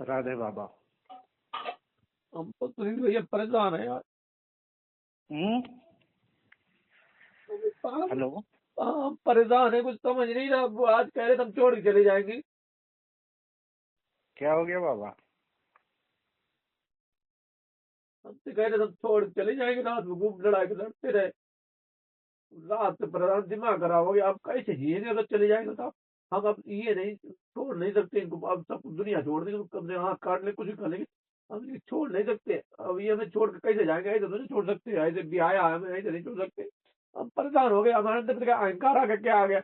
राधे बाबा। हम तो सुनील भैया परेशान है यार। हेलो। हम परेशान है, कुछ समझ नहीं रहा। वो आज कह रहे हम छोड़ के चले जाएंगे। क्या हो गया बाबा? हमसे कह रहे हम छोड़ के चले जाएंगे, रात में खूब लड़ाई के लड़ते रहे। रात से परेशान, दिमाग खराब हो गया। अब कैसे जिएंगे अगर चले जाएंगे तो? हम अब ये नहीं छोड़ नहीं सकते इनको। अब सब दुनिया छोड़ देंगे, कम से हाथ काट ले, कुछ भी कर लेंगे। हम ये छोड़ नहीं सकते। अब ये हमें छोड़ के कैसे जाएंगे? ऐसे तो नहीं छोड़ सकते, ऐसे भी आया है, हमें ऐसे नहीं छोड़ सकते। हम परेशान हो गए, हमारे अंदर का अहंकार आ गया, क्या आ गया?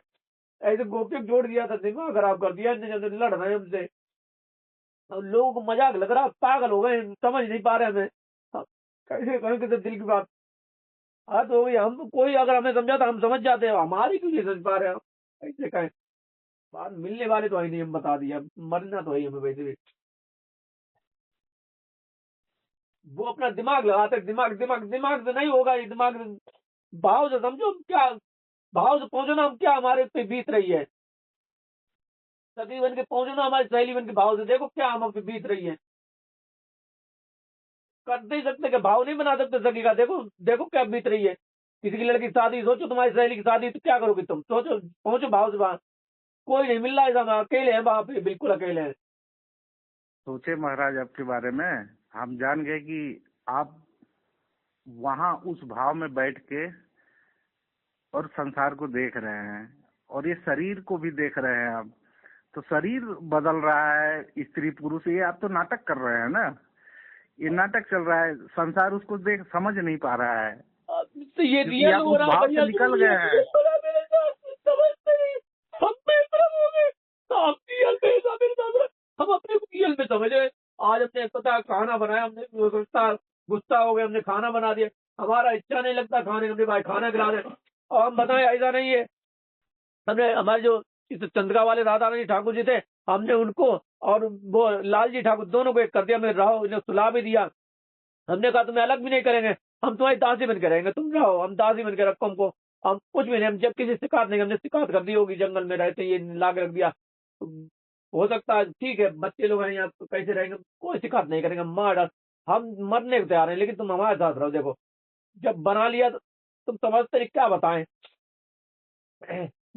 ऐसे गोपी जोड़ दिया था, दिमाग खराब कर दिया इनने, जब लड़ रहे हैं हमसे। अब लोगों को मजाक लग रहा, पागल हो गए, समझ नहीं पा रहे हमें। हम कैसे कहें कि दिल की बात। हाँ तो हम कोई अगर हमें समझा तो हम समझ जाते हैं, हमारी क्यों नहीं समझ पा रहे हम? कैसे कहें? बात मिलने वाले तो है नहीं, हम बता दिया, मरना तो है ही हमें वैसे भी। वो अपना दिमाग लगाते, दिमाग दिमाग दिमाग से नहीं होगा ये। दिमाग भाव से समझो, हम क्या भाव से पहुंचो ना, हम क्या हमारे पे बीत रही है। सगी बन के पहुंचो ना, हमारी सहेली बन के भाव से देखो क्या हम पे बीत रही है। कर नहीं सकते क्या? भाव नहीं बना सकते सगी का? देखो देखो क्या बीत रही है। किसी की लड़की की शादी, सोचो तुम्हारी सहेली की शादी, तो क्या करोगे तुम? सोचो, पहुंचो भाव से वहां। कोई नहीं मिल रहा है, हम अकेले हैं वहां पे, बिल्कुल अकेले हैं। सोचे महाराज आपके बारे में। हम जान गए कि आप वहां उस भाव में बैठ के और संसार को देख रहे हैं, और ये शरीर को भी देख रहे हैं आप। तो शरीर बदल रहा है, स्त्री पुरुष, ये आप तो नाटक कर रहे हैं ना। ये नाटक चल रहा है, संसार उसको देख समझ नहीं पा रहा है, अब तो ये क्योंकि रियल आप हो उस रहा है भाव से भैया, जो निकल ये गए हैं। रियल हो रहा है मेरे साथ, समझते नहीं। हम बेशरम हो गए, तो हम रियल में ऐसा मेरे साथ। हम अपने को रियल में समझ रहे। आज हमने पता खाना बनाया, हमने गुस्सा गुस्सा हो गया, हमने खाना बना दिया। हमारा इच्छा नहीं लगता खाने का, हमने भाई खाना खिला दे। और हम बताएं ऐसा नहीं है। हमने हमारे जो इस चंद्रिका वाले राधा रानी ठाकुर जी थे, हमने उनको और वो लाल जी ठाकुर दोनों को एक कर दिया। मैं रहो, इन्हें सुला भी दिया। हमने कहा तुम्हें अलग भी नहीं करेंगे, हम तुम्हारी दासी बन के रहेंगे, तुम रहो, हम दासी बन के रखो हमको। हम कुछ भी नहीं, हम जब किसी शिकायत नहीं, हमने शिकायत कर दी होगी, जंगल में रहते ये ला के रख दिया। तो हो सकता है ठीक है, बच्चे लोग हैं यहाँ तो कैसे रहेंगे, कोई शिकायत नहीं करेंगे, मार डाल। हम मरने को तैयार हैं, लेकिन तुम हमारे साथ रहो। देखो जब बना लिया तो तुम समझते नहीं, क्या बताएं।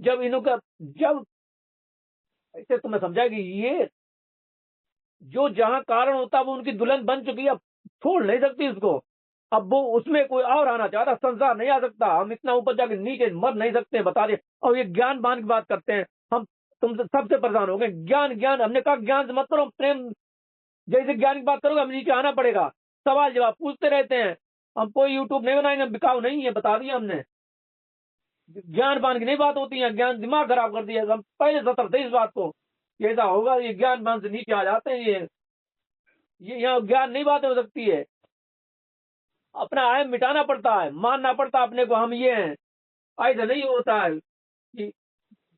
जब इन्हों का, जब ऐसे तुम्हें समझा कि ये जो जहां कारण होता है वो उनकी दुल्हन बन चुकी है, अब छोड़ नहीं सकती उसको। अब वो उसमें कोई और आना चाहता, संसार नहीं आ सकता। हम इतना ऊपर जाके नीचे मर नहीं सकते, बता दे। और ये ज्ञान बान की बात करते हैं हम। तुमसे सबसे परेशान हो गए। ज्ञान ज्ञान, हमने कहा ज्ञान से मत करो, प्रेम जैसे ज्ञान की बात करोगे हम नीचे आना पड़ेगा। सवाल जवाब पूछते रहते हैं। हम कोई यूट्यूब नहीं बनाएंगे, बिकाऊ नहीं है, बता दिया हमने। ज्ञान पान की नहीं बात होती है, ज्ञान दिमाग खराब कर दिया। हम पहले सतर थे इस बात को, ये ऐसा होगा, ये ज्ञान पान से नीचे आ जाते हैं। ये यहाँ ज्ञान नहीं बात हो सकती है। अपना अहम मिटाना पड़ता है, मानना पड़ता है अपने को, हम ये हैं। ऐसा नहीं होता है कि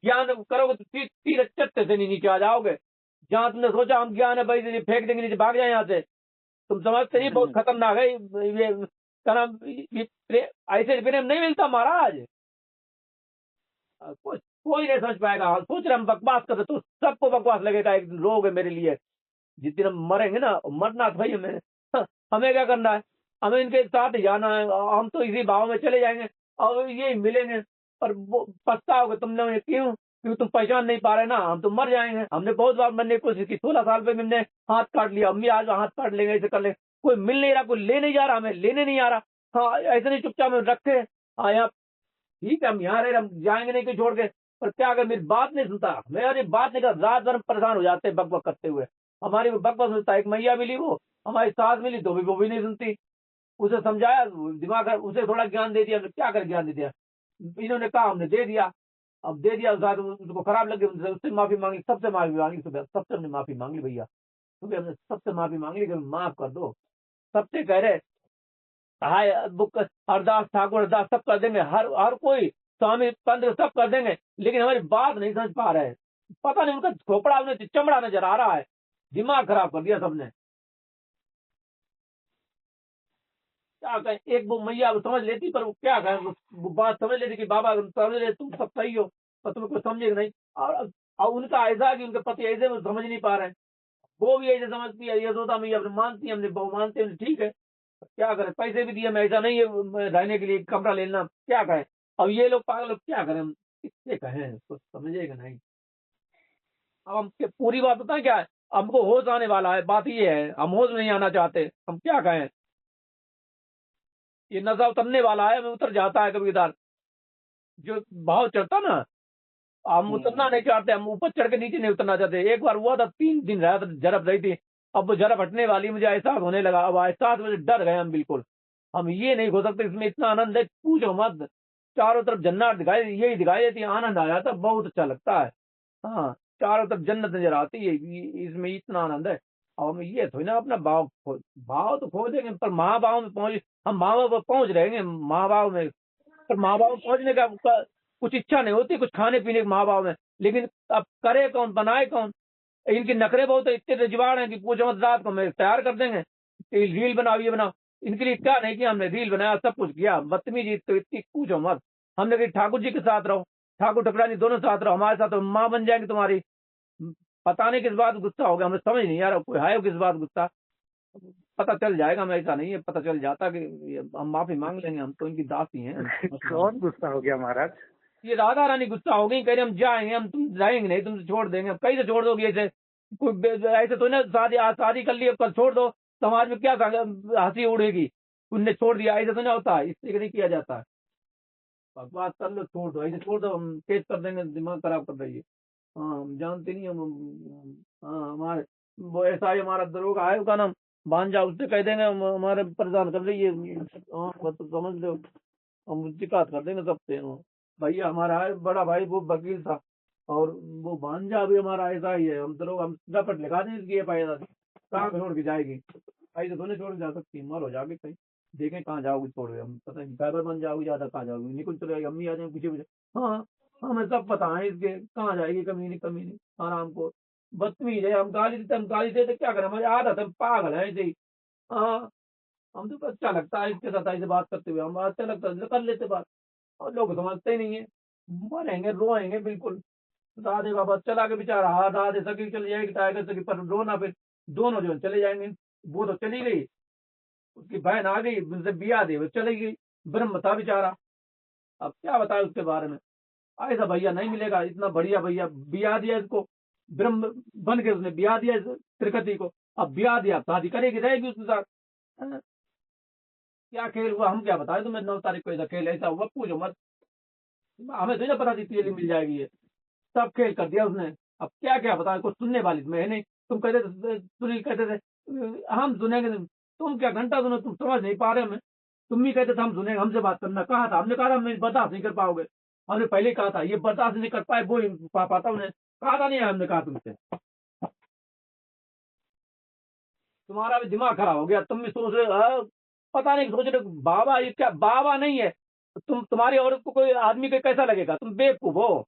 ज्ञान करोगे तो तीर चट्टे से नहीं नीचे आ जाओगे। जहां तुमने सोचा हम ज्ञान है भाई, फेंक देंगे नीचे, भाग जाए यहाँ से। तुम समझते नहीं, बहुत खतरनाक है ये क्या नाम, ऐसे प्रेम नहीं मिलता महाराज। कोई नहीं समझ पाएगा। सोच रहे हम बकवास कर रहे, तो सबको बकवास लगेगा। एक दिन रोग है मेरे लिए, जिस दिन हम मरेंगे ना, मरना तो भाई हमें। हमें क्या करना है? हमें इनके साथ ही जाना है, हम तो इसी भाव में चले जाएंगे और ये मिलेंगे। और वो पछताओगे तुमने, क्यों? क्योंकि तुम पहचान नहीं पा रहे ना, हम तो मर जाएंगे। हमने बहुत बार मरने की कोशिश की, 16 साल पे हमने हाथ काट लिया। हम भी आज हाथ काट लेंगे, ऐसे कर लेंगे। कोई मिल नहीं रहा, कोई ले नहीं जा रहा, हमें लेने नहीं आ रहा। हाँ ऐसे नहीं, चुपचाप में रखे। हाँ यहाँ ठीक है, हम यहाँ रहे, हम जाएंगे नहीं कोई छोड़ के। पर क्या अगर मेरी बात नहीं सुनता, मेरी बात नहीं कर, रात भर हम परेशान हो जाते हैं बक बक करते हुए। हमारी वो बक बक सुनता। एक मैया मिली, वो हमारी सास मिली, तो भी वो भी नहीं सुनती। उसे समझाया, दिमाग उसे थोड़ा ज्ञान दे दिया, क्या कर ज्ञान दे दिया। इन्होंने कहा, हमने दे दिया। अब दे दिया, उसको खराब लग गई, उससे माफी मांगी, सबसे माफी मांगी सुबह, सबसे हमने माफी मांग ली भैया। सुबह हमने सबसे माफी मांग ली कि माफ कर दो। सबसे कह रहे हाय बुक, अरदास ठाकुर अरदास सब कर देंगे, हर कोई स्वामी पंथ सब कर देंगे, लेकिन हमारी बात नहीं समझ पा रहे हैं। पता नहीं उनका खोपड़ा, उन्हें चमड़ा नजर आ रहा है। दिमाग खराब कर दिया सबने। क्या कहें, एक वो मैया वो समझ लेती, पर वो क्या कहें, वो बात समझ लेती कि बाबा तुम समझ ले, तुम सब सही हो, पर तुम्हें कोई समझेगा नहीं। और उनका ऐसा है कि उनके पति ऐसे वो समझ नहीं पा रहे हैं। वो भी ऐसे समझती है यशोदा मैया अपने मानती है, हमने बहु मानते हैं, ठीक है क्या करें, पैसे भी दिए, मैं ऐसा नहीं है रहने के लिए कमरा लेना, क्या करें। अब ये लोग पागल लोग क्या करें, हम किससे कहें, कुछ समझेगा नहीं। अब हम पूरी बात बताएं क्या है, हमको होश आने वाला है, बात ये है, हम होश नहीं आना चाहते, हम क्या कहें। ये नशा उतरने वाला है, हमें उतर जाता है कभी कदार, जो भाव चढ़ता ना, हम उतरना नहीं चाहते, हम ऊपर चढ़ के नीचे नहीं उतरना चाहते। एक बार हुआ था, 3 दिन रहा था, झड़प रही थी, अब वो झड़प हटने वाली, मुझे एहसास होने लगा, अब एहसास मुझे डर गए हम बिल्कुल। हम ये नहीं हो सकते, इसमें इतना आनंद है पूछो मत, चारों तरफ जन्नत दिखाई, यही दिखाई देती है, आनंद आ जाता है, बहुत अच्छा लगता है। हाँ, चारों तरफ जन्नत नजर आती है, इसमें इतना आनंद है। और हम ये थोड़ी ना अपना भाव तो खो देंगे, पर महाभाव में पहुंच, हम महाभाव पर पहुंच रहेंगे महाभाव में, पर महाभाव में पहुंचने का कुछ इच्छा नहीं होती, कुछ खाने पीने के महाभाव में, लेकिन अब करे कौन, बनाए कौन। इनके नखरे बहुत है, इतने रजवाड़ हैं कि पूछो मत, रात को हमें तैयार कर देंगे, रील बनाओ, ये बनाओ। इनके लिए क्या नहीं किया हमने, रील बनाया, सब कुछ किया, बदतमीजी तो इतनी पूछो मत। हमने कहा ठाकुर जी के साथ रहो, ठाकुर ठकुरानी दोनों साथ रहो, हमारे साथ तो माँ बन जाएंगे तुम्हारी। पता नहीं किस बात गुस्सा हो गया, हमें समझ नहीं आ रहा, कोई है किस बात गुस्सा, पता चल जाएगा, हमें ऐसा नहीं है, पता चल जाता कि हम माफी मांग लेंगे, हम तो इनकी दासी हैं। कौन गुस्सा हो गया महाराज? ये राधा रानी गुस्सा हो गई, कह रहे हम जाएंगे, हम तुम जाएंगे नहीं, तुमसे छोड़ देंगे। अब कैसे छोड़ दोगे ऐसे, ऐसे तो ना, शादी आज शादी कर ली, अब कल छोड़ दो, समाज में क्या हंसी उड़ेगी, उनने छोड़ दिया, ऐसा तो नहीं होता, इससे नहीं किया जाता है। बकवास कर लो, छोड़ दो, ऐसे छोड़ दो, हम केस कर देंगे, दिमाग खराब कर रही है। हाँ, हम जानते नहीं, हाँ हमारे वो ऐसा ही हमारा दरोगा है, उसका नाम भांजा, उससे कह देंगे हमारे परेशान कर रही है। हाँ बस तो समझ लो, हम शिकायत कर देंगे सबसे। हाँ, भैया हमारा है बड़ा भाई, वो वकील था, और वो भांजा भी हमारा ऐसा ही है, हम दरोगा, हम रपट लिखा दें इसकी एफआईआर, कहाँ छोड़ के जाएगी, ऐसे तो नहीं छोड़ के जा सकती, मरो जाके कहीं, देखें कहाँ जाओगी छोड़ के, हम पता नहीं ड्राइवर बन जाओगी, ज्यादा कहाँ जाओगी, निकुल चले जाएगी, अम्मी आ जाएंगे पीछे पीछे। हाँ, हमें सब पता है इसके, कहाँ जाएगी, कमी नहीं कमी नहीं, आराम को बदतमीज है, हम गाली देते क्या करें, हमारी आदत है, पागल है ऐसे ही। हाँ, हम तो अच्छा लगता है इसके साथ ऐसे बात करते हुए, हम अच्छा लगता है कर लेते बात, और लोग समझते ही नहीं है, मरेंगे रोएंगे बिल्कुल। राधे बाबा चला के बेचारा, हाँ राधे सगी चली जाएगी, टाइगर सगी, पर रोना फिर दोनों जो चले जाएंगे। वो तो चली गई, उसकी बहन आ गई, उनसे बिया दे, वो चली गई, ब्रह्म था बेचारा, अब क्या बताए उसके बारे में। ऐसा भैया नहीं मिलेगा, इतना बढ़िया भैया, बिया दिया इसको, ब्रह्म बन के उसने बिया दिया इस त्रिकति को, अब बिया दिया, शादी करेगी, रहेगी उसके साथ। हाँ, क्या खेल हुआ, हम क्या बताए तुम्हें, 9 तारीख को ऐसा खेल ऐसा हुआ, पूछो मत, हमें तो नहीं पता थी तेली मिल जाएगी ये, सब खेल कर दिया उसने। अब क्या क्या बताया, कुछ सुनने वाली मैं है नहीं, तुम कहते थे, सुनील कहते थे हम सुनेंगे नहीं। तुम क्या घंटा सुनो, तुम समझ नहीं पा रहे हमें, तुम भी कहते थे हम सुनेंगे, हमसे बात करना, कहा था, हमने कहा था हम बर्दाश्त नहीं कर पाओगे, हमने पहले ही कहा था, ये बर्दाश्त नहीं कर पाए, वो ही पाता उन्हें कहा था, नहीं हमने कहा तुमसे, तुम्हारा भी दिमाग खराब हो गया, तुम भी सोच रहे हो, पता नहीं सोच रहे हो, बाबा ये क्या, बाबा नहीं है, तुम्हारी औरत को कोई आदमी को कैसा लगेगा, तुम बेवकूफ हो,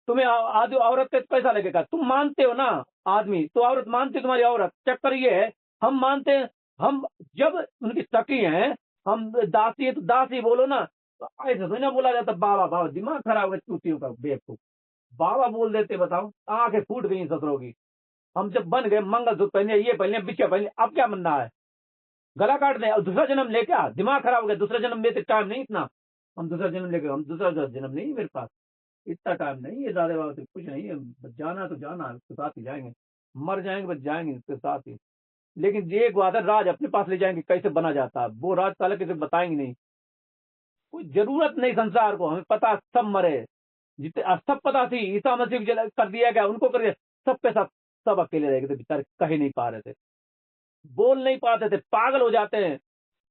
तुम्हें आदमी औरत का कैसा लगेगा, तुम मानते हो ना, आदमी तो औरत मानती है तुम्हारी औरत, चक्कर ये है, हम मानते हैं, हम जब उनकी सखी हैं, हम दासी है तो दासी बोलो ना, तो ऐसे तो ना बोला जाता बाबा, बाबा दिमाग खराब है चूतियों का, बेवकूफ, बाबा बोल देते, बताओ आंखें फूट गई ससुरों की। हम जब बन गए, मंगलसूत्र पहने, ये पहने, बिछे पहने, अब क्या बनना है, गला काट दें और दूसरा जन्म लेके आ, दिमाग खराब हो गया, दूसरा जन्म लेते टाइम नहीं इतना, हम दूसरा जन्म लेके, हम दूसरा जन्म नहीं है मेरे पास, इतना टाइम नहीं है, दादा बाबा से कुछ नहीं है, बस जाना तो जाना, उसके साथ ही जाएंगे, मर जाएंगे बस जाएंगे उसके साथ ही। लेकिन ये एक बात है, राज अपने पास ले जाएंगे, कैसे बना जाता है वो राज, साले किसे बताएंगे नहीं, कोई जरूरत नहीं संसार को, हमें पता सब मरे, जितने सब पता थी, ईसा मसीह कर दिया गया, उनको कर दिया, सबके साथ सब अकेले रह गए थे बेचारे, कह नहीं पा रहे थे, बोल नहीं पाते थे, पागल हो जाते हैं,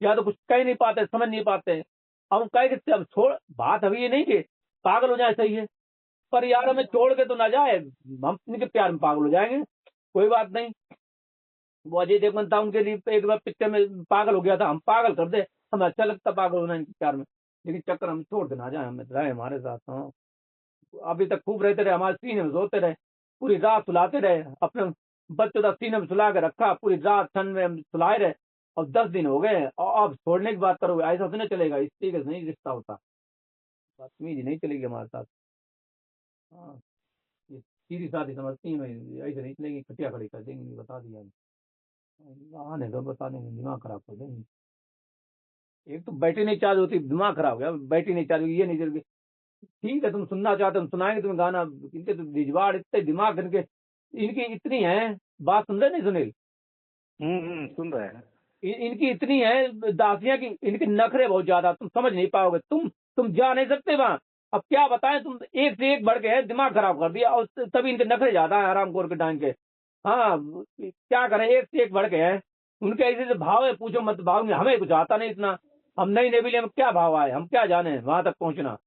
या तो कुछ कह नहीं पाते, समझ नहीं पाते हैं। अब हम कहे कि अब छोड़, बात अभी ये नहीं कि पागल हो जाए, सही है, पर यार हमें छोड़ के तो ना जाए, हम इनके प्यार में पागल हो जाएंगे, कोई बात नहीं। वो अजय देवगन था, उनके लिए एक बार पिक्चर में पागल हो गया था, हम पागल कर दे, हमें अच्छा लगता पागल होना इनके प्यार में, लेकिन चक्कर हम छोड़ के ना जाए, हमें रहे हमारे साथ। हाँ, अभी तक खूब रहते रहे, हमारे सीने में सोते रहे, पूरी रात सुलाते रहे, अपने बच्चों का सीने में सुला के रखा, पूरी रात ठंड में हम सुलाए रहे, और 10 दिन हो गए, और अब छोड़ने की बात करोगे, ऐसा तो नहीं चलेगा, इस तरीके से नहीं रिश्ता होता, बदतमीजी नहीं चलेगी हमारे साथ। हाँ, सीधी साधी समझती हैं, ऐसे नहीं चलेगी, खटिया खड़ी कर देंगी, बता दिया आने दो, बता देंगे, दिमाग खराब कर देंगे। एक तो बैटरी नहीं चार्ज होती, दिमाग खराब हो गया, बैटरी नहीं चार्ज होगी, ये नहीं चल। ठीक है, तुम सुनना चाहते हो हम सुनाएंगे तुम्हें गाना। इनके तो दिजवाड़ इतने दिमाग इनके, इनकी इतनी है, बात सुन रहे नहीं सुनील, सुन रहे हैं। इनकी इतनी है दासियां की, इनके नखरे बहुत ज्यादा, तुम समझ नहीं पाओगे, तुम जा नहीं सकते वहां। अब क्या बताएं, तुम एक से एक बढ़ के है, दिमाग खराब कर दिया, और तभी इनके नखरे ज्यादा है हरामखोर के डांग के। हाँ, क्या करें, एक से एक बढ़ के है, उनके ऐसे ऐसे भाव है, पूछो मत, भाव में हमें कुछ आता नहीं इतना। हम नई नेविले में क्या भाव आए, हम क्या जाने वहां तक पहुंचना।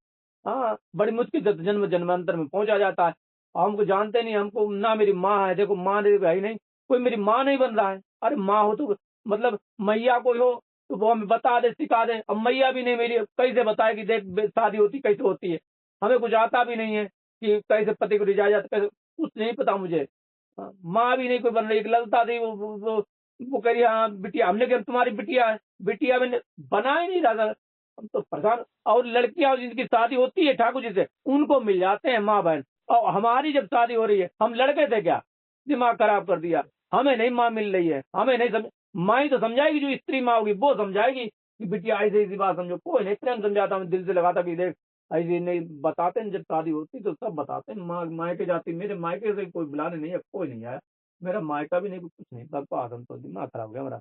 हाँ, बड़ी मुश्किल से जन्म जन्मांतर में पहुंचा जाता है। हमको जानते नहीं, हमको ना मेरी माँ है, देखो माँ ने भाई नहीं, कोई मेरी माँ नहीं बन रहा है। अरे माँ हो तो मतलब मैया कोई हो तो वो हमें बता दे, सिखा दे। अब मैया भी नहीं मेरी, कैसे बताए कि देख शादी होती कैसे होती है, हमें कुछ आता भी नहीं है कि कैसे पति को रिझाया जाता, कैसे कुछ नहीं पता मुझे। माँ भी नहीं कोई बन रही। एक ललता थी, वो कह रही हाँ बिटिया, हमने कहा तुम्हारी बिटिया है, बिटिया मैंने बना ही नहीं रहा। हम तो परेशान। और लड़कियां जिनकी शादी होती है ठाकुर जी से, उनको मिल जाते हैं माँ बहन, और हमारी जब शादी हो रही है, हम लड़के थे क्या, दिमाग खराब कर दिया। हमें नहीं माँ मिल रही है, हमें नहीं समझ। माँ ही तो समझाएगी, जो स्त्री माँ होगी वो समझाएगी कि बिटिया ऐसी ऐसी बात समझो। कोई नहीं प्रेम समझाता, मैं दिल से लगाता कि देख ऐसी नहीं, बताते हैं जब शादी होती तो सब बताते हैं। माँ मायके जाती, मेरे मायके से कोई बुलाने नहीं है, कोई नहीं आया, मेरा मायका भी नहीं, कुछ नहीं, बकवास। हम तो दिमाग खराब हो गया हमारा।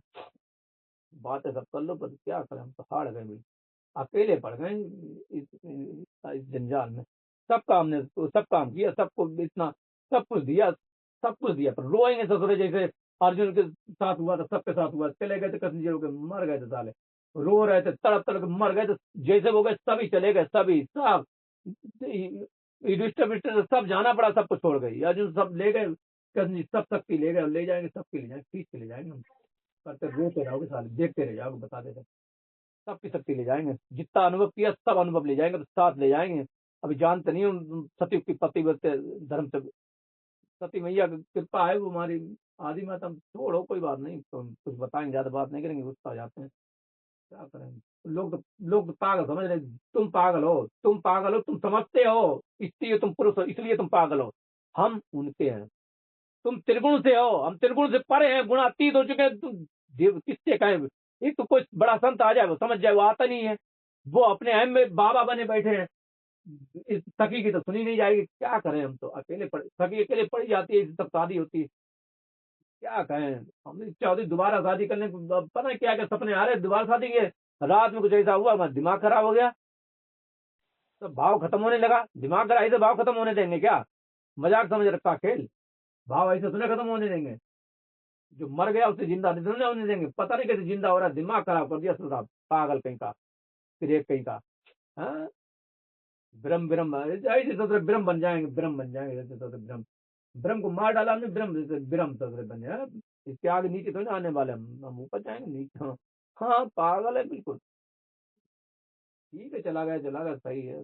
बातें सब कर लो पर क्या करें, हम तो हार गए भाई, अकेले पड़ गए इस जंजाल में। सब काम किया, सबको इतना सब कुछ दिया, पर रोएंगे ससुरे जैसे अर्जुन के साथ हुआ था, सबके साथ हुआ। चले गए थे कृष्ण जी होके, मर गए थे साले, रो रहे थे, तड़प तड़प के मर गए थे। जैसे वो गए सभी चले गए, सभी सब युधिष्ठिर विष्ठिर सब जाना पड़ा, सबको छोड़ गई अर्जुन, सब ले गए कृष्ण जी, सब शक्ति ले गए, ले जाएंगे सबके ले जाएंगे, खींच के ले जाएंगे हम। करते रोते रहोगे साले, देखते रह जाओगे, बता देते सबकी शक्ति ले जाएंगे, जितना अनुभव किया सब अनुभव ले जाएंगे, तो साथ ले जाएंगे। अभी जानते नहीं हम सती की पति व्रत धर्म से, सती मैया की कृपा है, वो हमारी आदि माता। हम छोड़ो कोई बात नहीं, तो हम कुछ बताएंगे, ज्यादा बात नहीं करेंगे, गुस्सा आ जाते हैं, क्या करेंगे। लोग तो पागल समझ रहे, तुम पागल हो, तुम पागल हो, तुम समझते हो इसलिए तुम पुरुष हो, इसलिए तुम पागल हो। हम उनके हैं, तुम त्रिगुण से हो, हम त्रिगुण से परे हैं, गुणातीत हो चुके हैं। तुम किससे कहें, एक तो कोई बड़ा संत आ जाए वो समझ जाए, वो आता नहीं है, वो अपने अहम में बाबा बने बैठे हैं। इस सखी की तो सुनी नहीं जाएगी, क्या करें, हम तो अकेले सखी अकेले पड़ी जाती है, तब शादी होती है, क्या कहें। हम इच्छा होती दोबारा शादी करने को, पता नहीं क्या क्या सपने आ रहे दोबारा शादी के। रात में कुछ ऐसा हुआ, हमारा दिमाग खराब हो गया, तो भाव खत्म होने लगा। दिमाग खराब ऐसे भाव खत्म होने देंगे क्या, मजाक समझ रखा खेल, भाव ऐसे सुने खत्म होने देंगे। जो मर गया उसे जिंदा नहीं होने देंगे, पता नहीं कैसे जिंदा हो रहा है, दिमाग खराब कर दिया साहब, पागल कहीं का, फिर एक कहीं का। हाँ, ब्रह्म ब्रह्म ऐसे सोच ब्रह्म बन जाएंगे, ब्रह्म बन जाएंगे, ऐसे सोच ब्रह्म, ब्रह्म को मार डाला हमने, ब्रह्म जैसे ब्रह्म सोच बन जाए। इसके आगे नीचे तो नहीं आने वाले, हम ऊपर जाएंगे नीचे। हाँ हाँ, पागल है बिल्कुल। ठीक है, चला गया, सही है।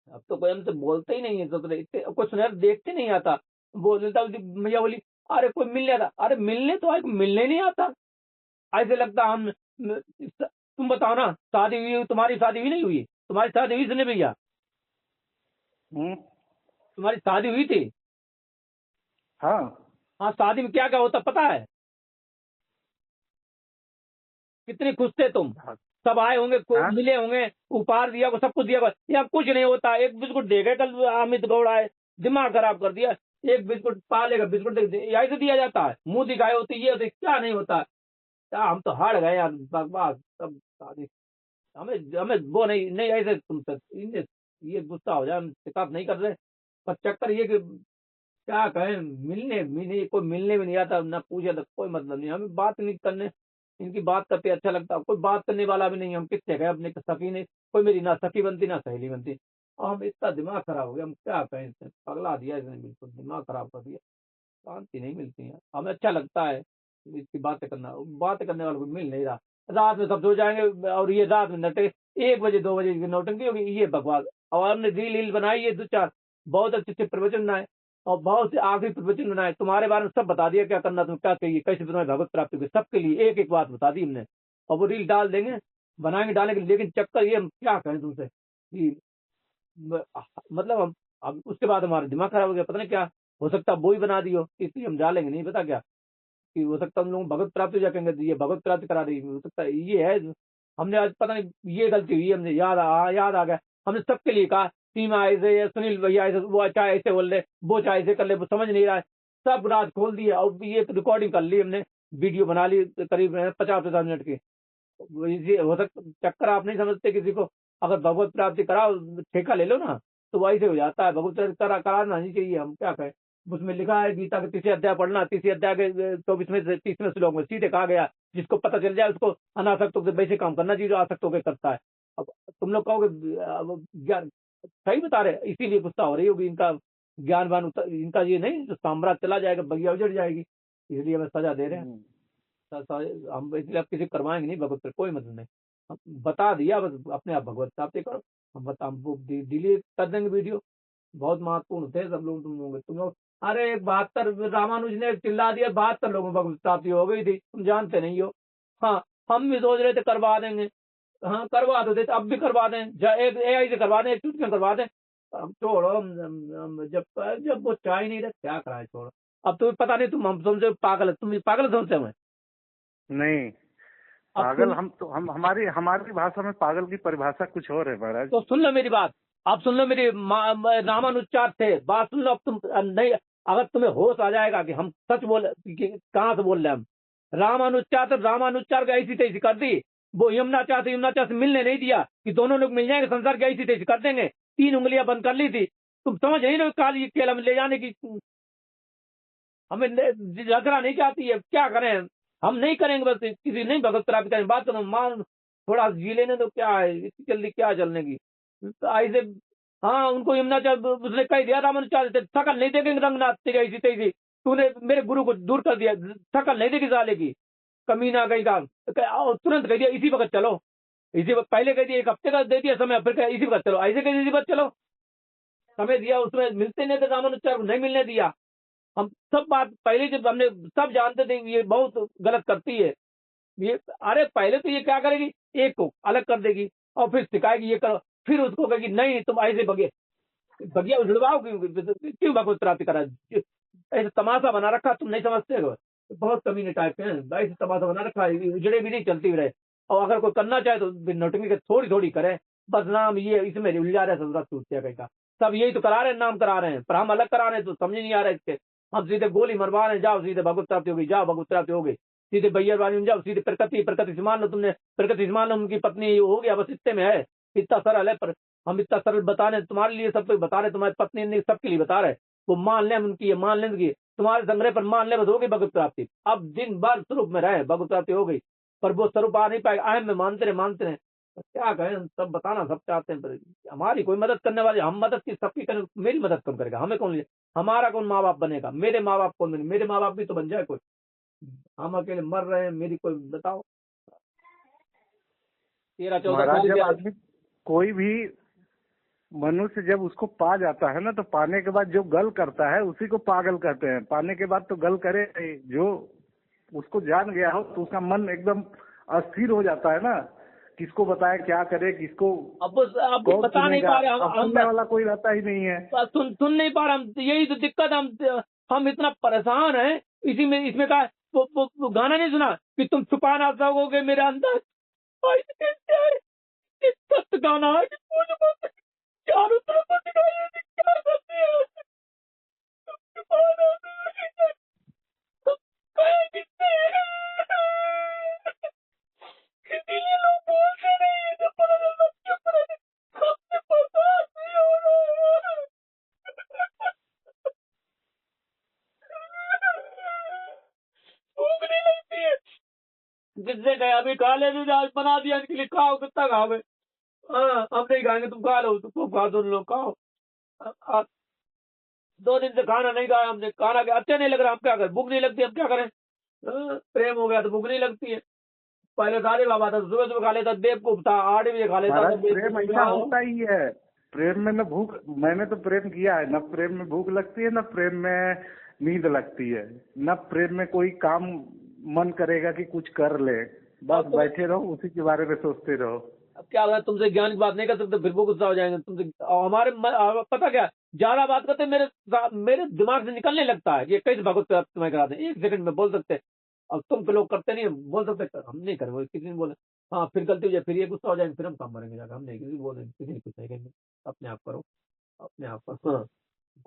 अब तो कोई हमसे बोलते ही नहीं है, सोच रहे इतने कोई सुनहर देखते नहीं आता। बोलता मैया बोली अरे कोई मिलने आता, अरे मिलने तो आए, मिलने नहीं आता। ऐसे लगता हम, तुम बताओ ना, शादी हुई, तुम्हारी शादी हुई नहीं हुई, तुम्हारी शादी हुई सुने भैया, हम्म। तुम्हारी शादी हुई थी। हाँ। हाँ, शादी में क्या क्या होता पता है, कितने खुश थे तुम, हाँ। सब आए होंगे, हाँ? मिले होंगे, उपहार दिया होगा, सब कुछ दिया होगा। यहाँ कुछ नहीं होता, एक बिस्कुट दे गए कल अमित गौड़ आए, दिमाग खराब कर दिया। एक बिस्कुट पा लेगा, बिस्कुट ऐसे दिया जाता है, मुंह दिखाए होती, ये होती, क्या नहीं होता। क्या हम तो हार गए यार, बकवास सब शादी। हमें हमें वो नहीं नहीं ऐसे तुमसे इनसे ये गुस्सा हो जाए, हम शिकायत नहीं कर रहे, पर चक्कर ये कि क्या कहें, मिलने भी नहीं, कोई मिलने भी नहीं आता, ना पूछे तो कोई मतलब नहीं, हमें बात नहीं करने, इनकी बात करते अच्छा लगता, कोई बात करने वाला भी नहीं, हम किससे गए अपने सखी नहीं, कोई मेरी ना सखी बनती ना सहेली बनती। और हम इतना दिमाग खराब हो गया, हम क्या कहें, इसने पगला दिया, इसने बिल्कुल दिमाग खराब कर दिया। शांति नहीं मिलती है, हमें अच्छा लगता है इसकी बातें करना, बातें करने वालों को मिल नहीं रहा। रात में सब सो जाएंगे, और ये रात में नटे 1 बजे 2 बजे की नौटंकी होगी, ये बकवास। और हमने रील रील बनाई है 2 4, बहुत अच्छे अच्छे प्रवचन बनाए, और बहुत से आखिरी प्रवचन बनाए, तुम्हारे बारे में सब बता दिया, क्या करना, तुम क्या चाहिए, कैसे तुम्हें भगवत प्राप्ति होगी, सबके लिए एक एक बात बता दी हमने। और वो रील डाल देंगे, बनाएंगे डालेंगे, लेकिन चक्कर ये, हम क्या कहें तुमसे कि मतलब हम अब उसके बाद हमारा दिमाग खराब हो गया, पता नहीं क्या हो सकता है वो ही बना दी हो, इसलिए हम डालेंगे नहीं, पता क्या कि हो सकता है हम लोग भगवत प्राप्ति जा कहेंगे, ये भगवत प्राप्ति करा दी, हो सकता है ये है। हमने आज पता नहीं ये गलती हुई, हमने याद आ गया, हमने सबके लिए कहा, सीमा ऐसे या सुनील भैया ऐसे, वो चाहे ऐसे बोल ले, वो चाहे ऐसे कर ले, वो समझ नहीं रहा है, सब राज खोल दिया और ये रिकॉर्डिंग कर ली हमने, वीडियो बना ली करीब 50-50 मिनट की। ये हो सकता चक्कर आप नहीं समझते किसी को, अगर भगवत प्राप्ति कराओ ठेका ले लो ना, तो वैसे हो जाता है। भगवत प्राप्ति कराना नहीं चाहिए, हम क्या कहें। उसमें लिखा है गीता के 3 अध्याय पढ़ना, 3 अध्याय के 24वें से 30वें श्लोक में सीधे कहा गया, जिसको पता चल जाए उसको अनासक्त होकर वैसे काम करना चाहिए जो आसक्त होकर करता है। अब तुम लोग कहोगे ज्ञान सही बता रहे, इसीलिए गुस्सा हो रही होगी इनका, ज्ञानवान इनका ये नहीं, जो साम्राज्य चला जाएगा, बगिया उजड़ जाएगी, इसलिए हमें सजा दे रहे हैं। हम इसलिए अब किसी को करवाएंगे नहीं भगवत पर, कोई मतलब नहीं। हम बता दिया, बस अपने आप भगवत प्राप्ति करो। हम वो डिलीट कर देंगे वीडियो, बहुत महत्वपूर्ण थे सब लोग, तुम लोग अरे 72 रामानुज ने चिल्ला दिया, 72 लोगों को भगवत प्राप्ति हो गई थी, तुम जानते नहीं हो। हाँ, हम भी सोच रहे थे करवा देंगे, हाँ करवा दो, अब भी करवा दें, एक AI से करवा दें, एक चुटकी में करवा दें। अब छोड़ो, जब जब वो चाह ही नहीं रहे क्या कराए, छोड़ो। अब तुम्हें पता नहीं, तुम हम समझे पागल, तुम पागल समझते हमें। नहीं, पागल हम तो, हम हमारी भाषा में पागल की परिभाषा कुछ और है महाराज। तो सुन लो मेरी बात, आप सुन लो मेरी रामानुच्चार थे, बात सुन लो। अब तुम नहीं, अगर तुम्हें होश आ जाएगा कि हम सच बोल, कहाँ से बोल रहे हैं हम, रामानुच्चार तो रामानुच्चार को ऐसी तैसी कर दी, वो यमुनाचार से मिलने नहीं दिया कि दोनों लोग मिल जाएंगे, संसार की ऐसी तैसी कर देंगे, 3 उंगलियां बंद कर ली थी। तुम समझ नहीं रहे काली केल हम ले जाने की, हमें झगड़ा नहीं चाहती है, क्या करें हम नहीं करेंगे, बस किसी नहीं भगवत प्राप्ति करेंगे, बात करो मान थोड़ा जी लेने तो क्या है, इतनी जल्दी क्या चलने की। तो ऐसे हाँ, उनको यमुनाचार्य उसने कह दिया, रामानुचार्य शकल नहीं देखेंगे रंगनाथ तेरी ऐसी तैसी, तूने मेरे गुरु को दूर कर दिया, शकल नहीं देखी साले की, कमीना गई का। तुरंत कह दिया इसी वक्त चलो, इसी वक्त, पहले कह दिया 1 हफ्ते का दे दिया समय, फिर इसी वक्त चलो, ऐसे कह दिया इसी वक्त चलो, समय दिया, उसमें मिलते नहीं थे, रामानुचार्य को नहीं मिलने दिया। हम सब बात पहले जब हमने सब जानते थे ये बहुत गलत करती है ये, अरे पहले तो ये क्या करेगी, एक को अलग कर देगी और फिर सिखाएगी ये करो, फिर उसको कहेगी नहीं तुम ऐसे बगिया उजड़वाओ, क्यों भगवत प्राप्ति करा, ऐसे तमाशा बना रखा, तुम नहीं समझते हो, बहुत कमीने टाइप के हैं, ऐसे तमाशा बना रखा है, उजड़े भी नहीं चलती रहे। और अगर कोई करना चाहे तो नोटिंग थोड़ी थोड़ी करे, बस नाम ये इसमें उलझा रहे, संसार छूटते कहीं का, सब यही तो करा रहे हैं, नाम करा रहे हैं, पर हम अलग करा रहे हैं, तो समझ नहीं आ रहा है इसके। हम सीधे गोली मरवा रहे हैं, जाओ सीधे भगवत प्राप्ति होगी, जाओ भगवत प्राप्ति हो गई, सीधे बैयरवानी में जाओ, सीधे प्रकृति से मान लो, तुमने प्रकृति से मान लो उनकी पत्नी हो गया, बस इतने में है, इतना सरल है। पर हम इतना सरल बता रहे तुम्हारे लिए, सब कुछ बता रहे, तुम्हारी पत्नी नहीं सबके लिए बता रहे, वो मान ले उनकी, मान लें उनकी, तुम्हारे संग्रह पर मान ले, बस हो गई भगवत प्राप्ति। अब दिन भर स्वरूप में रहे, भगवत प्राप्ति हो गई, पर वो स्वरूप आ नहीं पाएगा, अहम में मानते रहे, क्या कहें, सब बताना सब चाहते हैं, पर हमारी कोई मदद करने वाली, हम मदद की सबकी करें, मेरी मदद कौन करेगा, हमें कौन, हमारा कौन माँ बाप बनेगा, मेरे माँ बाप कौन बने, मेरे माँ बाप भी तो बन जाए कोई, हम अकेले मर रहे हैं, मेरी कोई बताओ। 13-14 महाराज साल जब आदमी कोई भी मनुष्य जब उसको पा जाता है ना, तो पाने के बाद जो गल करता है उसी को पागल कहते हैं। पाने के बाद तो गल करे, जो उसको जान गया हो तो उसका मन एकदम अस्थिर हो जाता है ना, किसको बताए क्या करे, किसको अब बता नहीं पा रहे अब सुनने वाला कोई रहता ही नहीं है। सुन नहीं पा रहे हम, यही तो दिक्कत, हम इतना परेशान हैं इसी में, इसमें का वो गाना नहीं सुना कि तुम छुपा ना सकोगे मेरे अंदर, सख्त गाना है, चारों तरफ क्या करते हैं, तुम छुपा ना सकोगे, तुम कहे किससे, इसीलिए लोग बोलते नहीं है, जब पता चलता चुप रहे, हमसे बर्दाश्त नहीं हो रहा है। भूख नहीं लगती है, जिससे गए अभी खा ले, आज बना दिया इनके लिए, खाओ कितना खाओगे, हाँ हम नहीं खाएंगे, तुम खा लो, तुम खा दो, लोग खाओ। 2 दिन से खाना नहीं खाया हमने, खाना के अच्छा नहीं लग रहा, हम क्या करें, भूख नहीं लगती, हम क्या करें, प्रेम हो गया तो भूख नहीं लगती है। पहले गाली बाबा था, सुबह सुबह खा लेता, बेवकूफ था, 8 बजे खा लेता, प्रेम ऐसा होता ही है, प्रेम में न भूख, मैंने तो प्रेम किया है, न प्रेम में भूख लगती है, न प्रेम में नींद लगती है, न प्रेम में कोई काम मन करेगा कि कुछ कर ले, बस बैठे रहो उसी के बारे में सोचते रहो। अब क्या होगा, तुमसे ज्ञान की बात नहीं कर सकते, फिर वो गुस्सा हो जाएंगे तुमसे, हमारे पता क्या ज्यादा बात करते मेरे दिमाग से निकलने लगता है, ये कैसे भगवत प्राप्त तुम्हें करा दें, 1 सेकंड में बोल सकते हैं। अब तुम तो लोग करते नहीं, बोल सकते, हम नहीं करेंगे, किसी ने बोले हाँ फिर गलती हो जाए, फिर ये गुस्सा हो जाएंगे, फिर हम काम करेंगे जाकर, हम नहीं किसी को बोलेंगे, किसी ने कुछ नहीं कहेंगे, अपने आप करो, अपने आप करो। हाँ,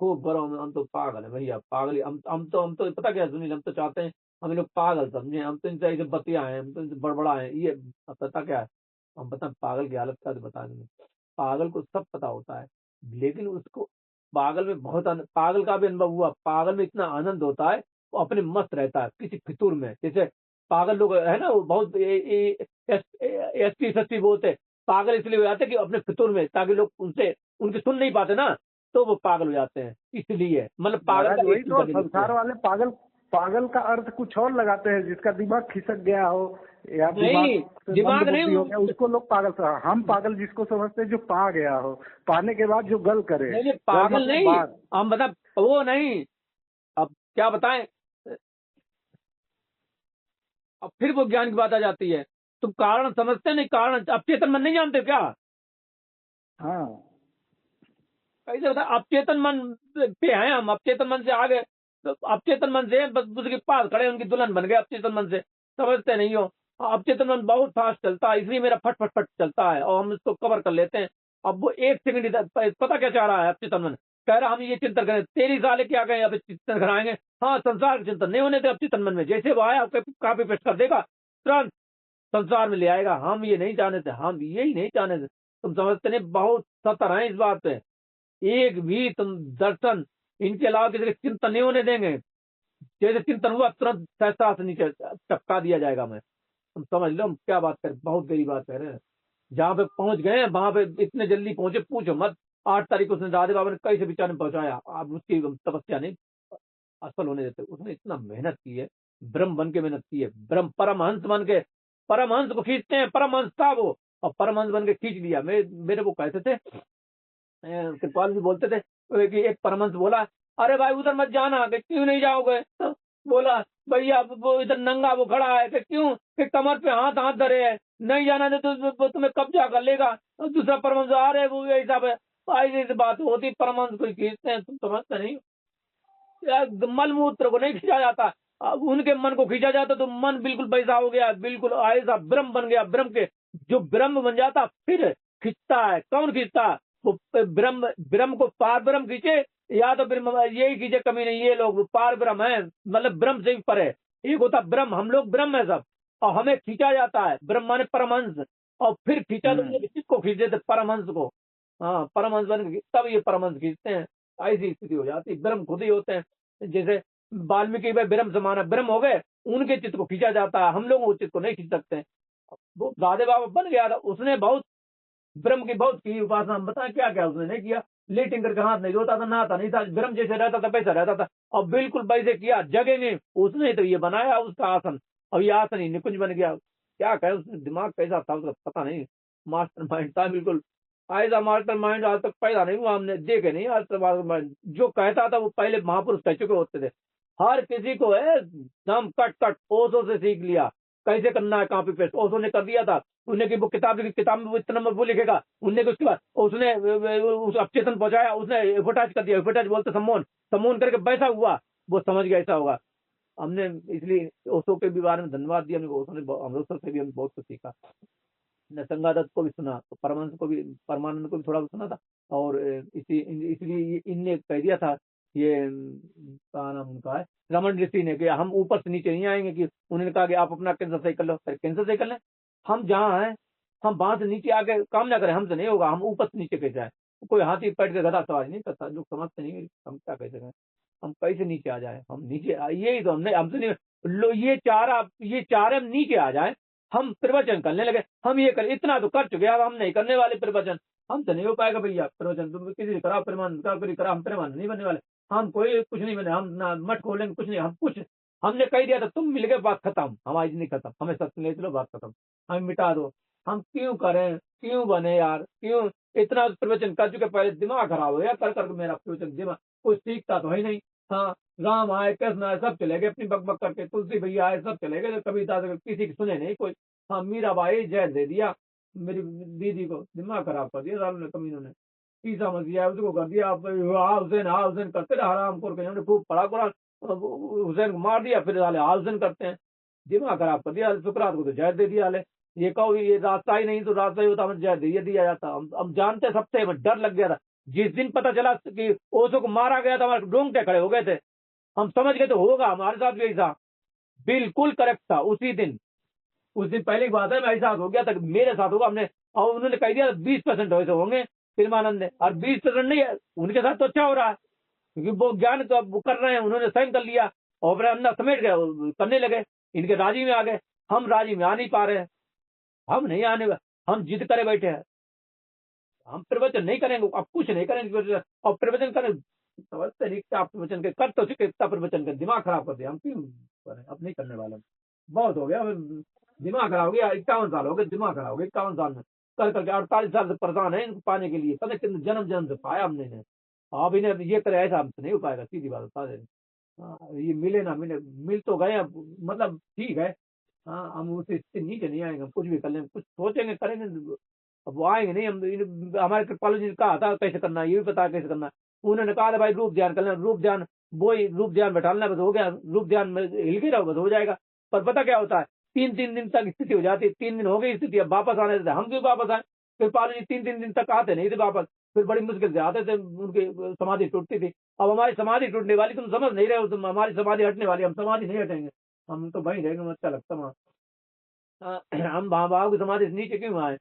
खूब करो, हम तो पागल है भैया, पागल ही। हम तो पता क्या है सुनील, हम तो चाहते हैं हम लोग पागल समझे, हम तो इनसे ऐसे बतिया है, हम तो इनसे बड़बड़ा है, ये अब पता क्या है, हम बता पागल की हालत क्या बता देंगे। पागल को सब पता होता है, लेकिन उसको पागल में पागल का भी अनुभव हुआ, पागल में इतना आनंद होता है, वो अपने मस्त रहता है किसी फितूर में। जैसे पागल लोग है ना, वो बहुत एसपी सस्पी बोलते हैं, पागल इसलिए हो जाते हैं कि अपने फितूर में, ताकि लोग उनसे उनकी सुन नहीं पाते ना, तो वो पागल हो जाते हैं, इसलिए मतलब पागल महाराज का वही एक चीज तो बदल लेते संसार हैं। वाले पागल, पागल का अर्थ कुछ और लगाते हैं, जिसका दिमाग खिसक गया हो या दिमाग नहीं, से मंद दिमाग बुद्धि हो गया, नहीं, उसको लोग पागल हम पागल जिसको समझते हैं जो पा गया हो, पाने के बाद जो गल करे। नहीं, नहीं गल पागल मतलब नहीं, बात। हम बता वो नहीं, अब क्या बताएं, अब फिर वो ज्ञान की बात आ जाती है। तुम कारण समझते नहीं, कारण अवचेतन मन नहीं जानते क्या? हाँ कैसे बता, अवचेतन मन पे हैं हम, अवचेतन मन से आगे, तो अवचेतन मन से बस उसके पास खड़े, उनकी दुल्हन बन गए अवचेतन मन से, समझते नहीं हो। अवचेतन मन बहुत फास्ट चलता है, इसलिए मेरा फट फट फट चलता है, और हम इसको कवर कर लेते हैं। अब वो 1 सेकंड इधर पता क्या चाह रहा है अवचेतन मन, कह रहा हम ये चिंतन करें, तेरी साले क्या कहें, अब चिंतन कराएंगे। हाँ, संसार के चिंतन नहीं होने थे अवचेतन मन में, जैसे वो आया कापी पेस्ट कर देगा, तुरंत संसार में ले आएगा। हम ये नहीं चाहते थे, हम यही नहीं चाहते थे, तुम समझते नहीं, बहुत सतर है इस बात पे। एक भी तुम दर्शन इनके अलावा किसी का चिंतन नहीं होने देंगे, जैसे चिंतन हुआ तुरंत सहसा से नीचे टपका दिया जाएगा। मैं तुम समझ लो हम क्या बात कर, बहुत गहरी बात कर रहे हैं। जहाँ पे पहुंच गए हैं वहां पे इतने जल्दी पहुंचे पूछो मत। 8 तारीख को उसने दादे बाबा ने कैसे बेचारे ने पहुंचाया, अब उसकी तपस्या नहीं असफल होने देते, उसने इतना मेहनत की है, ब्रह्म बन के मेहनत की है, ब्रह्म परमहंस बन के, परमहंस को खींचते हैं, परमहंस था वो, और परमहंस बन के खींच लिया। मेरे वो कहते थे, कृपाल जी बोलते थे कि एक परमहंस बोला, अरे भाई उधर मत जाना, कि क्यों नहीं जाओगे, तो बोला भैया वो इधर नंगा वो खड़ा है, कि क्यों, कि कमर पे हाथ हाथ धरे है, नहीं जाना दे तो वो तुम्हें कब्जा कर लेगा। और दूसरा परमहंस आ रहे वो ऐसा है, ऐसी ऐसी बात होती, परमहंस को खींचते हैं, तुम समझते नहीं। यार, मल मूत्र को नहीं खींचा जाता, अब उनके मन को खींचा जाता तो मन बिल्कुल वैसा हो गया, बिल्कुल ऐसा ब्रह्म बन गया। ब्रह्म के जो ब्रह्म बन जाता फिर खींचता है, कौन खींचता है? वो ब्रह्म, ब्रह्म को पार ब्रह्म खींचे, या तो ब्रह्म यही खींचे, कमी नहीं, ये लोग वो पार ब्रह्म है, मतलब ब्रह्म से भी परे। एक होता ब्रह्म, हम लोग ब्रह्म है सब, और हमें खींचा जाता है, ब्रह्म माने परमहंस, और फिर खींचा तो हम्म किसको खींचे थे? परमहंस को। हाँ, परमहंस बन के तब ये परमहंस खींचते हैं, ऐसी स्थिति हो जाती है। ब्रह्म खुद ही होते हैं, जैसे वाल्मीकि भाई ब्रह्म समाना ब्रह्म हो गए, उनके चित्त को खींचा जाता है, हम लोग उस चित्त को नहीं खींच सकते हैं। वो दादे बाबा बन गया था, उसने बहुत ब्रह्म की बहुत की उपासना, हम बताएं क्या क्या उसने नहीं किया। लेटिंग करके हाथ नहीं धोता था, नहाता नहीं था, ब्रह्म जैसे रहता था वैसा रहता था, और बिल्कुल वैसे किया जगह में। उसने तो ये बनाया उसका आसन, और ये आसन ही निकुंज बन गया। क्या कहे, उसने दिमाग कैसा था उसका पता नहीं, मास्टर माइंड था बिल्कुल। ऐसा मास्टर माइंड आज तक पैदा नहीं हुआ, हमने देखे नहीं आज तक मास्टर माइंड। जो कहता था वो पहले महापुरुष कह चुके होते थे। हर किसी को है दम कट कट ओशो से सीख लिया, कैसे करना है कॉपी पेस्ट, ओशो ने कर दिया था। उन्हें की वो किताब लिखी, किताब में वो इतना नंबर वो लिखेगा, उनने उसके बाद उसने उस अवचेतन पहुंचाया, उसने एडवर्टाइज कर दिया, एडवर्टाइज बोलते सम्मोहन, सम्मोहन करके वैसा हुआ, वो समझ गया ऐसा होगा। हमने इसलिए ओशो के भी बारे में धन्यवाद दिया, हमने ओशो ने अमृतसर से भी हमने बहुत कुछ सीखा। ने संगादत्त को भी सुना, तो परमानंद को भी, परमानंद को भी थोड़ा सुना था। और इसलिए इनने कह दिया था, ये क्या नाम उनका है, रमन ऋषि ने, कि हम ऊपर से नीचे नहीं आएंगे, कि उन्होंने कहा कि आप अपना कैंसर सही कर लो, कैंसर सही कर लें, हम जहाँ हैं हम वहां से नीचे आके काम ना करें, हमसे नहीं होगा, हम ऊपर से नीचे कैसे आए? कोई हाथी पैट के गधा सवारी नहीं करता, लोग समझते नहीं, हम क्या कह सकें, हम कैसे नीचे आ जाए, हम नीचे यही तो हमने हमसे नहीं, ये चार हम नीचे आ जाए, हम प्रवचन करने लगे, हम ये कर इतना तो कर चुके, अब हम नहीं करने वाले प्रवचन, हमसे नहीं हो पाएगा भैया प्रवचन, तुम किसी से करा प्रमाण करा, हम प्रमाण नहीं बनने वाले, हम कोई कुछ नहीं बने, हम ना मठ खोलेंगे कुछ नहीं, हम कुछ, हमने कह दिया था तुम मिल गए बात खत्म, हमारी नहीं खत्म, हमें सत्य ले चलो बात खत्म, हमें मिटा दो। हम क्यों करें, क्यों बने यार, क्यों इतना प्रवचन कर चुके, पहले दिमाग खराब हो गया कर करके मेरा प्रवचन, दिमाग कुछ सीखता तो है नहीं। हाँ, राम आए कृष्ण आए सब चले गए अपनी बक बक करके, तुलसी भैया आए सब चले गए, कविता किसी की सुने नहीं कोई। हाँ, मीरा बाई जहर दे दिया मेरी दीदी को, दिमाग खराब कर दिया सालों ने, कमीनों ने। ईसा मसीह है उसको कर दिया, आप हाँ हुसैन करते रहे हराम खोर के, हमने खूब पढ़ा कुरान, हुसैन को मार दिया, फिर हाले हाँ हुसैन करते हैं, दिमाग खराब कर दिया। सुकरात को तो जहर दे दिया हाले, ये कहो ये रास्ता ही नहीं तो रास्ता ही होता, हमें जहर दे दिया जाता। हम जानते सबसे, हमें डर लग गया था जिस दिन पता चला कि ओशो को मारा गया था, हमारे रोंगटे खड़े हो गए थे, हम समझ गए तो होगा हमारे साथ भी ऐसा। बिल्कुल करेक्ट था उसी दिन, उस दिन पहले की बात है, मेरे साथ हो गया था, मेरे साथ होगा हमने, और उन्होंने कह दिया 20% वैसे होंगे फिल्मानंद ने, और 20% नहीं है उनके साथ तो अच्छा हो रहा है, क्योंकि वो ज्ञान का वो कर रहे हैं, उन्होंने साइन कर लिया और अपने अंदर समेट गए, वो करने लगे, इनके राजी में आ गए, हम राजी में आ नहीं पा रहे हैं, हम नहीं आने, हम जिद करे बैठे हैं, हम प्रवचन नहीं करेंगे, अब कुछ नहीं करेंगे, और प्रवचन करें समझते नहीं क्या प्रवचन के कर तो चुके, इतना प्रवचन कर दिमाग खराब कर दिया, हम क्यों करें, अब नहीं करने वाले, बहुत हो गया, अब दिमाग खराब हो गया, 51 साल हो गए, दिमाग खराब हो गया 51 साल में, कर करके 48 साल से परेशान है इनको पाने के लिए, पता कितने जन्म जन्म से पाया हमने इन्हें, अब इन्हें ये करे ऐसा हमसे नहीं हो पाएगा, सीधी बात बता दे। हाँ, ये मिले ना मिले, मिल तो गए अब, मतलब ठीक है, हाँ हम उससे इससे नीचे नहीं आएंगे, हम कुछ भी कर लेंगे, कुछ सोचेंगे करेंगे, अब वो आएंगे नहीं, हम हमारे कृपालु जी ने कहा था कैसे करना है, ये भी पता है कैसे करना है, उन्होंने कहा था भाई रूप ध्यान करना, रूप ध्यान वो ही रूप ध्यान बैठाना, बस हो गया, रूप ध्यान में हिल के रहो बस हो जाएगा। पर पता क्या होता है, 3-3 दिन तक स्थिति हो जाती है, 3 दिन हो गई स्थिति, अब वापस आने देते, हम क्यों वापस आए, कृपालु जी 3-3 दिन तक आते नहीं थे वापस, फिर बड़ी मुश्किल से आते थे, उनकी समाधि टूटती थी, अब हमारी समाधि टूटने वाली, तुम समझ नहीं रहे हो, तुम हमारी समाधि हटने वाली, हम समाधि नहीं हटेंगे, हम तो वहीं रहेंगे, मुझे अच्छा लगता वहाँ। हम बाबा की समाधि से नीचे क्यों आए,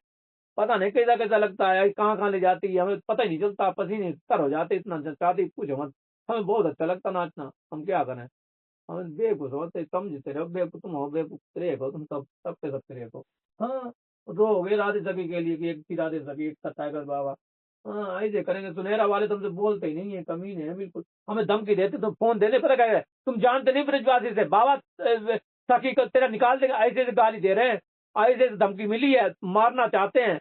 पता नहीं कैसा कैसा लगता है, कहाँ कहाँ ले जाती है, हमें पता ही नहीं चलता, पसीने तर हो जाते, इतना चाहते पूछो मत, हमें बहुत अच्छा लगता नाचना, हम क्या करें, हम बेवकूफ होते, समझते रहो बेवकूफ, तुम हो बेवकूफ तेरे को, तुम सब पे सब तेरे को, हाँ रो गए राधे सखी के लिए कि एक थी राधे सखी, एक था टाइगर बाबा, हाँ ऐसे करेंगे, सुनहरा वाले तुमसे बोलते ही नहीं है, कमीने है बिल्कुल, हमें धमकी देते, तुम फोन देने पता क्या है, तुम जानते नहीं ब्रजवासी से बाबा सखी को तेरा निकाल देगा, ऐसे ऐसे गाली दे रहे हैं, ऐसे ऐसे धमकी मिली है, मारना चाहते हैं,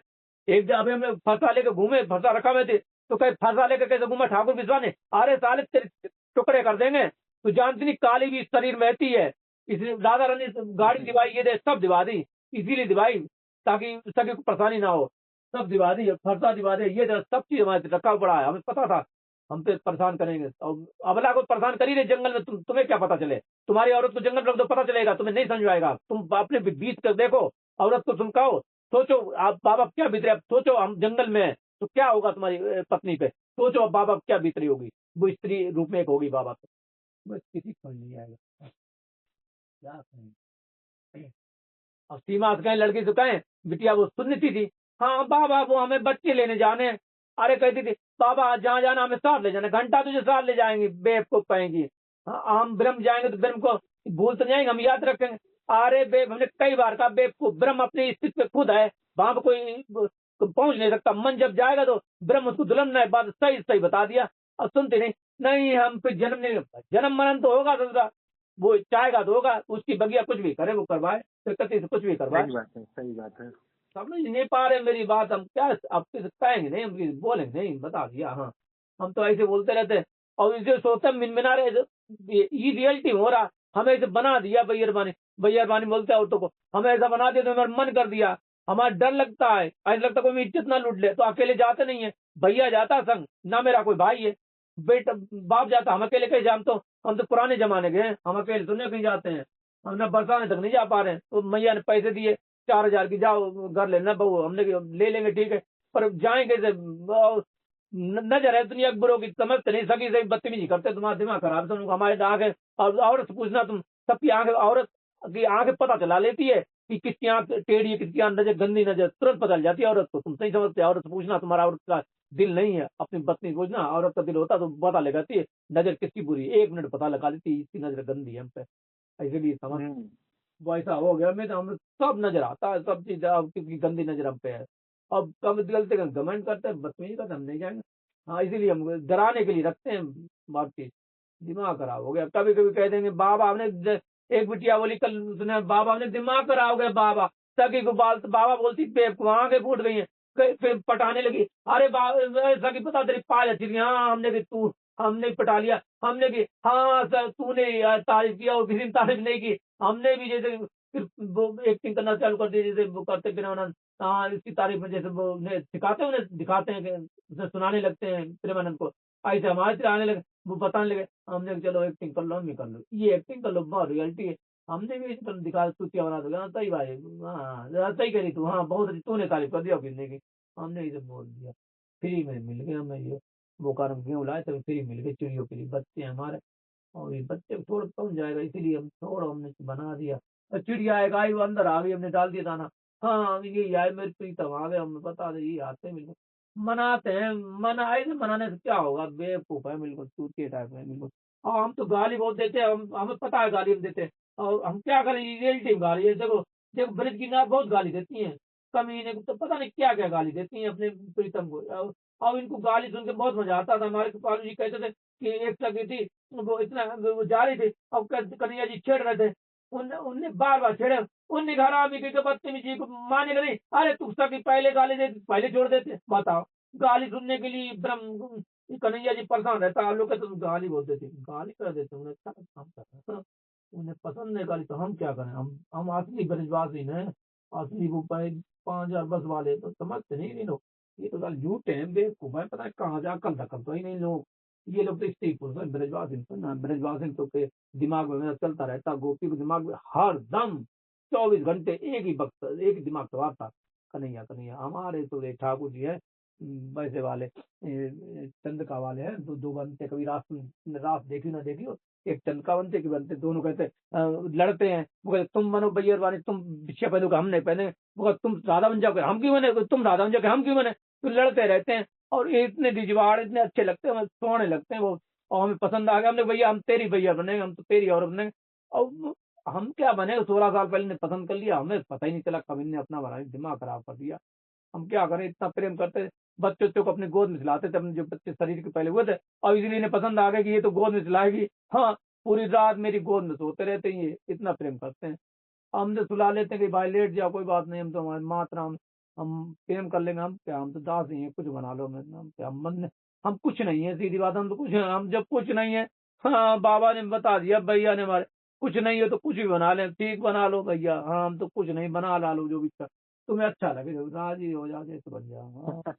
एक जब हमें फंसा लेकर घूमे, फंसा रखा में थे, तो कहीं फंसा लेकर कैसे घूमा ठाकुर विश्वास ने, अरे साले तेरे टुकड़े कर देंगे, तो जानती नहीं काली भी शरीर में रहती है, इसलिए राधा रानी गाड़ी दिवाई, ये दे सब दिवा दी, इसीलिए दिवाई ताकि सभी को परेशानी ना हो, सब दिवा दी, फरसा दिवा दे, ये सब चीज हमारे रखा पड़ा है, हमें पता था हम पे परेशान करेंगे, और अबला को परेशान कर ही रहे जंगल में, तुम्हें क्या पता चले, तुम्हारी औरत को जंगल में रख दो पता चलेगा, तुम्हें नहीं समझ आएगा, तुम अपने बीच कर देखो, औरत को तुम कहो, सोचो आप बाबा क्या बीत रहे, अब सोचो हम जंगल में हैं, तो क्या होगा तुम्हारी पत्नी पे, सोचो अब बाबा क्या बीत रही होगी, वो स्त्री रूप में एक होगी बाबा को, बस किसी को समझ नहीं आएगा क्या कहें। अब सीमा से कहें, लड़की से कहें बिटिया वो सुनती थी, हाँ बाबा वो हमें बच्चे लेने जाने हैं, अरे कहती थी बाबा जहाँ जाना हमें साथ ले जाना, घंटा तुझे साथ ले जाएंगे, बेब को कहेंगी, हाँ हम ब्रह्म जाएंगे तो ब्रह्म को भूल तो जाएंगे, हम याद रखेंगे, अरे बेब हमने कई बार कहा, बेब को ब्रह्म अपनी स्थिति पे खुद है, वहां पर कोई पहुंच नहीं सकता, मन जब जाएगा तो ब्रह्म उसको दुल्हन ने बात सही सही बता दिया, अब सुनते नहीं, नहीं हम फिर जन्म नहीं, जन्म मरण तो होगा ससुरा, वो चाहेगा तो होगा, उसकी बगिया कुछ भी करे वो करवाए, फिर कति से कुछ भी करवाए, सही बात है, सही बात है। समझ नहीं पा रहे मेरी बात, हम क्या अब किसी कहेंगे नहीं, हम किसी बोलेंगे नहीं, बता दिया, हाँ हम तो ऐसे बोलते रहते हैं, और इसे सोचते मिनमिना रहे, ये रियलिटी हो रहा, हमें ऐसे बना दिया भैया बानी बोलते हैं औरतों को, हमें ऐसा बना दिया तो हमारा मन कर दिया, हमारा डर लगता है, ऐसा लगता है कोई इज्जत ना लूट ले, तो अकेले जाते नहीं है, भैया जाता संग, ना मेरा कोई भाई है, बेटा बाप जाता, हम अकेले कहीं जाम, तो हम तो पुराने जमाने के हैं, हम अकेले तो नहीं कहीं जाते हैं, हम न बरसाने तक नहीं जा पा रहे हैं, तो मैया ने पैसे दिए 4,000 की, जाओ घर लेना बहू, हमने ले लेंगे ठीक है, पर जाएंगे से नजर है दुनिया बुरों की, समझते नहीं, सगी से बदतमीजी करते, तुम्हारा दिमाग खराब, तुम हमारे आंखें, और औरत से पूछना, तुम सबकी आंखें, औरत की आंखें पता चला लेती है कि किसकी आंख टेढ़ी है, किसकी आंख नजर गंदी, नजर तुरंत पता चल जाती है औरत को, तुम नहीं समझते, औरत से पूछना, तुम्हारा औरत का दिल नहीं है, अपनी पत्नी पूछना, औरत का दिल होता तो पता लगाती है नजर किसकी बुरी है, 1 मिनट पता लगा देती है इसकी नजर गंदी है हम पे, इसलिए समझ वो ऐसा हो गया, मैं तो हम सब नजर आता है, सब चीज अब किसकी गंदी नजर हम पे है, अब कम गलती का घमंड करते हैं, बदतमीजी करते हम नहीं जाएंगे, हाँ इसीलिए हम डराने के लिए रखते हैं बात चीज, दिमाग खराब हो गया, कभी कभी कह देंगे बाबा हमने एक बिटिया बोली कल सुना, बाबा हमने दिमाग खराब हो गया बाबा, सगी को बाल बाबा बोलती पेप वहां के फूट गई है, फिर पटाने लगी, अरे सगी पता तेरी पाल अच्छी थी, हाँ हमने भी तू हमने पटा लिया, हमने भी हाँ सर तूने तारीफ किया और किसी ने तारीफ नहीं की, हमने भी जैसे फिर वो एक्टिंग करना चालू कर दी, जैसे वो करते प्रेमानंद। हाँ, इसकी तारीफ में जैसे वो उन्हें सिखाते हैं, उन्हें दिखाते हैं कि उसे सुनाने लगते हैं प्रेमानंद को, ऐसे हमारे से आने लगे, वो बताने लगे। हमने कहा, चलो एक्टिंग कर लो, हम भी कर लो, ये एक्टिंग कर लो, बहुत रियलिटी है। हमने भी इस पर दिखा, तू क्या बना दोगे, हाँ सही भाई, हाँ सही करी तू, हाँ बहुत अच्छी, तूने तारीफ कर दिया फिरने की। हमने इसे बोल दिया, फ्री में मिल गया हमें ये, वो कारण गेहूँ लाए तभी फ्री मिल गए, चिड़ियों के लिए बच्चे हैं हमारे, और ये बच्चे को थोड़ा कम जाएगा, इसीलिए हम थोड़ा हमने बना दिया। और चिड़िया एक आई, वो अंदर आ गई, हमने डाल दिया दाना। हाँ ये आए मेरे प्रीतम आ गए, हमें बता दे, ये आते हैं बिल्कुल, मनाते हैं, मनाए से मनाने से क्या होगा, बेवकूफ है बिल्कुल, चूतिए टाइप में बिल्कुल। और हम तो गाली बहुत देते हैं, हम हमें पता है गाली हम देते हैं, और हम क्या करें, रियलिटी में गाली है, देखो देखो ब्रज की ना बहुत गाली देती हैं, कमीने को तो पता नहीं क्या क्या गाली देती हैं अपने प्रीतम को। और इनको गाली सुन के बहुत मजा आता था, हमारे पालू जी कहते थे कि एक सखी थी, वो इतना वो जा रही थी, और कन्हैया जी छेड़ रहे थे, उनने बार बार छेड़े, उनने घर आदमी की बदतमीजी को माने नहीं, अरे तू सखी पहले गाली दे, पहले छोड़ देते, बताओ, गाली सुनने के लिए ब्रह्म कन्हैया जी परेशान रहता, आप लोग कहते तुम गाली बोल देते, गाली कर देते, उन्हें अच्छा काम कर रहे हैं, उन्हें पसंद है गाली, तो हम क्या करें, हम असली ब्रजवासी हैं, असली वो 5,000 बस वाले, तो समझते नहीं लोग, ये तो गाल झूठे हैं, बेवकूफ है, पता है कहाँ जा कल तक तो ही नहीं लोग, ये लोग तो स्त्री पुरुष है, ब्रजवासी तो ना, ब्रजवासी तो के दिमाग में मेरा चलता रहता, गोपी के दिमाग में हर दम 24 घंटे एक ही वक्त, एक ही दिमाग सवार था, कन्हैया कन्हैया। हमारे तो ये ठाकुर जी है, वैसे वाले चंद्रका वाले हैं, दो बनते, कभी रात रात देखी ना देखी हो, एक चंद्रका बनते कि बनते, दोनों कहते लड़ते हैं, वो कहते तुम बनो बैयर वाले, तुम भिक्षा पहनोगे हम नहीं पहने, वो कहते तुम राधा बन जाओगे हम क्यों बने, तुम राधा बन जाओगे हम क्यों बने, तो लड़ते रहते हैं, और ये इतने रिजवाड़ इतने अच्छे लगते हैं, हमें सोने लगते हैं वो, और हमें पसंद आ गया, हमने भैया हम तेरी भैया बनेंगे, हम तो तेरी औरत बनेंगे, और हम क्या बने, 16 साल पहले ने पसंद कर लिया, हमें पता ही नहीं चला, कभी ने अपना बना दिमाग खराब कर दिया, हम क्या करें, इतना प्रेम करते, बच्चों बच्चों को अपने गोद में खिलाते थे, अपने जो बच्चे शरीर के पहले हुए थे, और इसलिए इन्हें पसंद आ गया कि ये तो गोद में खिलाएगी, हाँ पूरी रात मेरी गोद में सोते रहते हैं, ये इतना प्रेम करते हैं, हमने सुला लेते हैं कि भाई लेट जाओ, कोई बात नहीं, हम तो हमारे मात्रा हम प्रेम कर लेंगे, हम क्या, हम तो दास ही हैं, कुछ बना लो, मैं हम क्या, हम कुछ नहीं है, सीधी बात, हम तो कुछ, हम जब कुछ नहीं है, हाँ बाबा ने बता दिया, भैया ने हमारे, कुछ नहीं है तो कुछ भी बना ले, ठीक बना लो भैया, हाँ हम तो कुछ नहीं, बना ला लो जो भी अच्छा, तुम्हें अच्छा लगे, जो राजी हो जाओ, जैसे बन जाओ, हाँ।